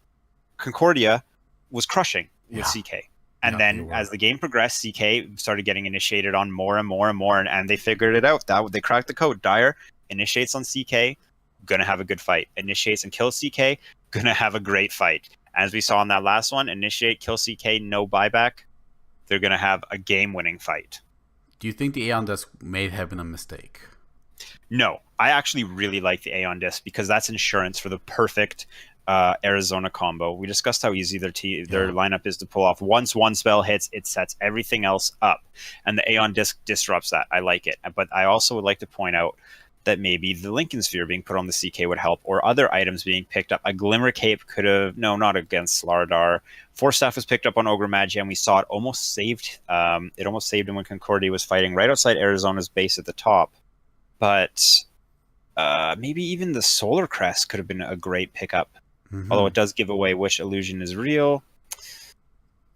Speaker 2: Concordia was crushing with
Speaker 1: Yeah.
Speaker 2: CK. And
Speaker 1: Yeah,
Speaker 2: then
Speaker 1: they were.
Speaker 2: as the game progressed, CK started getting initiated on more and more and more. And they figured it out. They cracked the code. Dire initiates on CK, going to have a good fight. Initiates and kills CK, going to have a great fight. As we saw in that last one, initiate, kill CK, no buyback. They're going to have a game-winning fight.
Speaker 1: Do you think the Aeon Disc may have been a mistake?
Speaker 2: No, I actually really like the Aeon Disc because that's insurance for the perfect Arizona combo. We discussed how easy their lineup is to pull off. Once one spell hits, it sets everything else up. And the Aeon Disc disrupts that. I like it. But I also would like to point out that maybe the Lincoln Sphere being put on the CK would help, or other items being picked up. A Glimmer Cape could have... No, not against Slardar. Force Staff was picked up on Ogre Magi, and we saw it almost saved. It almost saved him when Concordia was fighting right outside Arizona's base at the top. But maybe even the Solar Crest could have been a great pickup.
Speaker 1: Mhm.
Speaker 2: Although it does give away which illusion is real.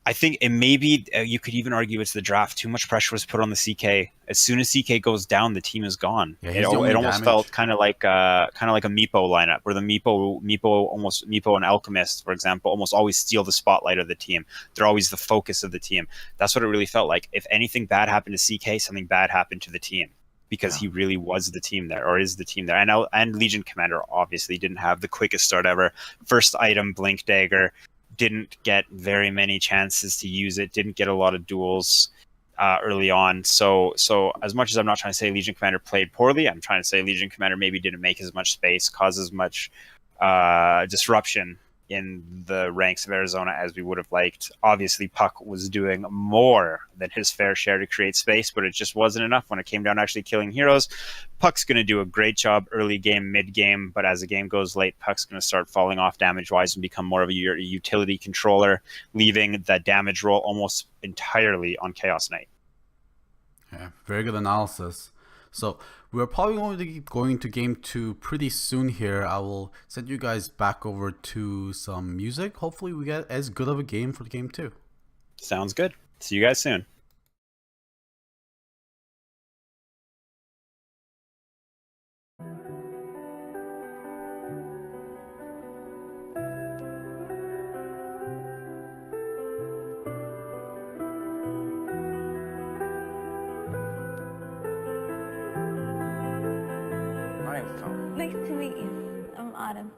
Speaker 2: I think it may be, you could even argue it's the draft. Too much pressure was put on the CK. As soon as CK goes down, the team is gone.
Speaker 1: Yeah,
Speaker 2: it
Speaker 1: he's the only
Speaker 2: almost
Speaker 1: damage.
Speaker 2: felt kind of like a Meepo lineup, where the Meepo and Alchemist, for example, almost always steal the spotlight of the team. They're always the focus of the team. That's what it really felt like. If anything bad happened to CK, something bad happened to the team, because he really was the team there, or is the team there. And Legion Commander obviously didn't have the quickest start ever. First item, Blink Dagger. Didn't get very many chances to use it, didn't get a lot of duels early on. So as much as I'm not trying to say Legion Commander played poorly, I'm trying to say Legion Commander maybe didn't make as much space, cause as much disruption in the ranks of Arizona as we would have liked. Obviously, Puck was doing more than his fair share to create space, but it just wasn't enough when it came down to actually killing heroes. Puck's going to do a great job early game, mid game, but as the game goes late, Puck's going to start falling off damage-wise and become more of a utility controller, leaving that damage roll almost entirely on Chaos Knight.
Speaker 1: Yeah, very good analysis. So we're probably going to game 2 pretty soon here. I will send you guys back over to some music. Hopefully we get as good of a game for game 2.
Speaker 2: Sounds good. See you guys soon.
Speaker 4: Nice to meet you. I'm Autumn.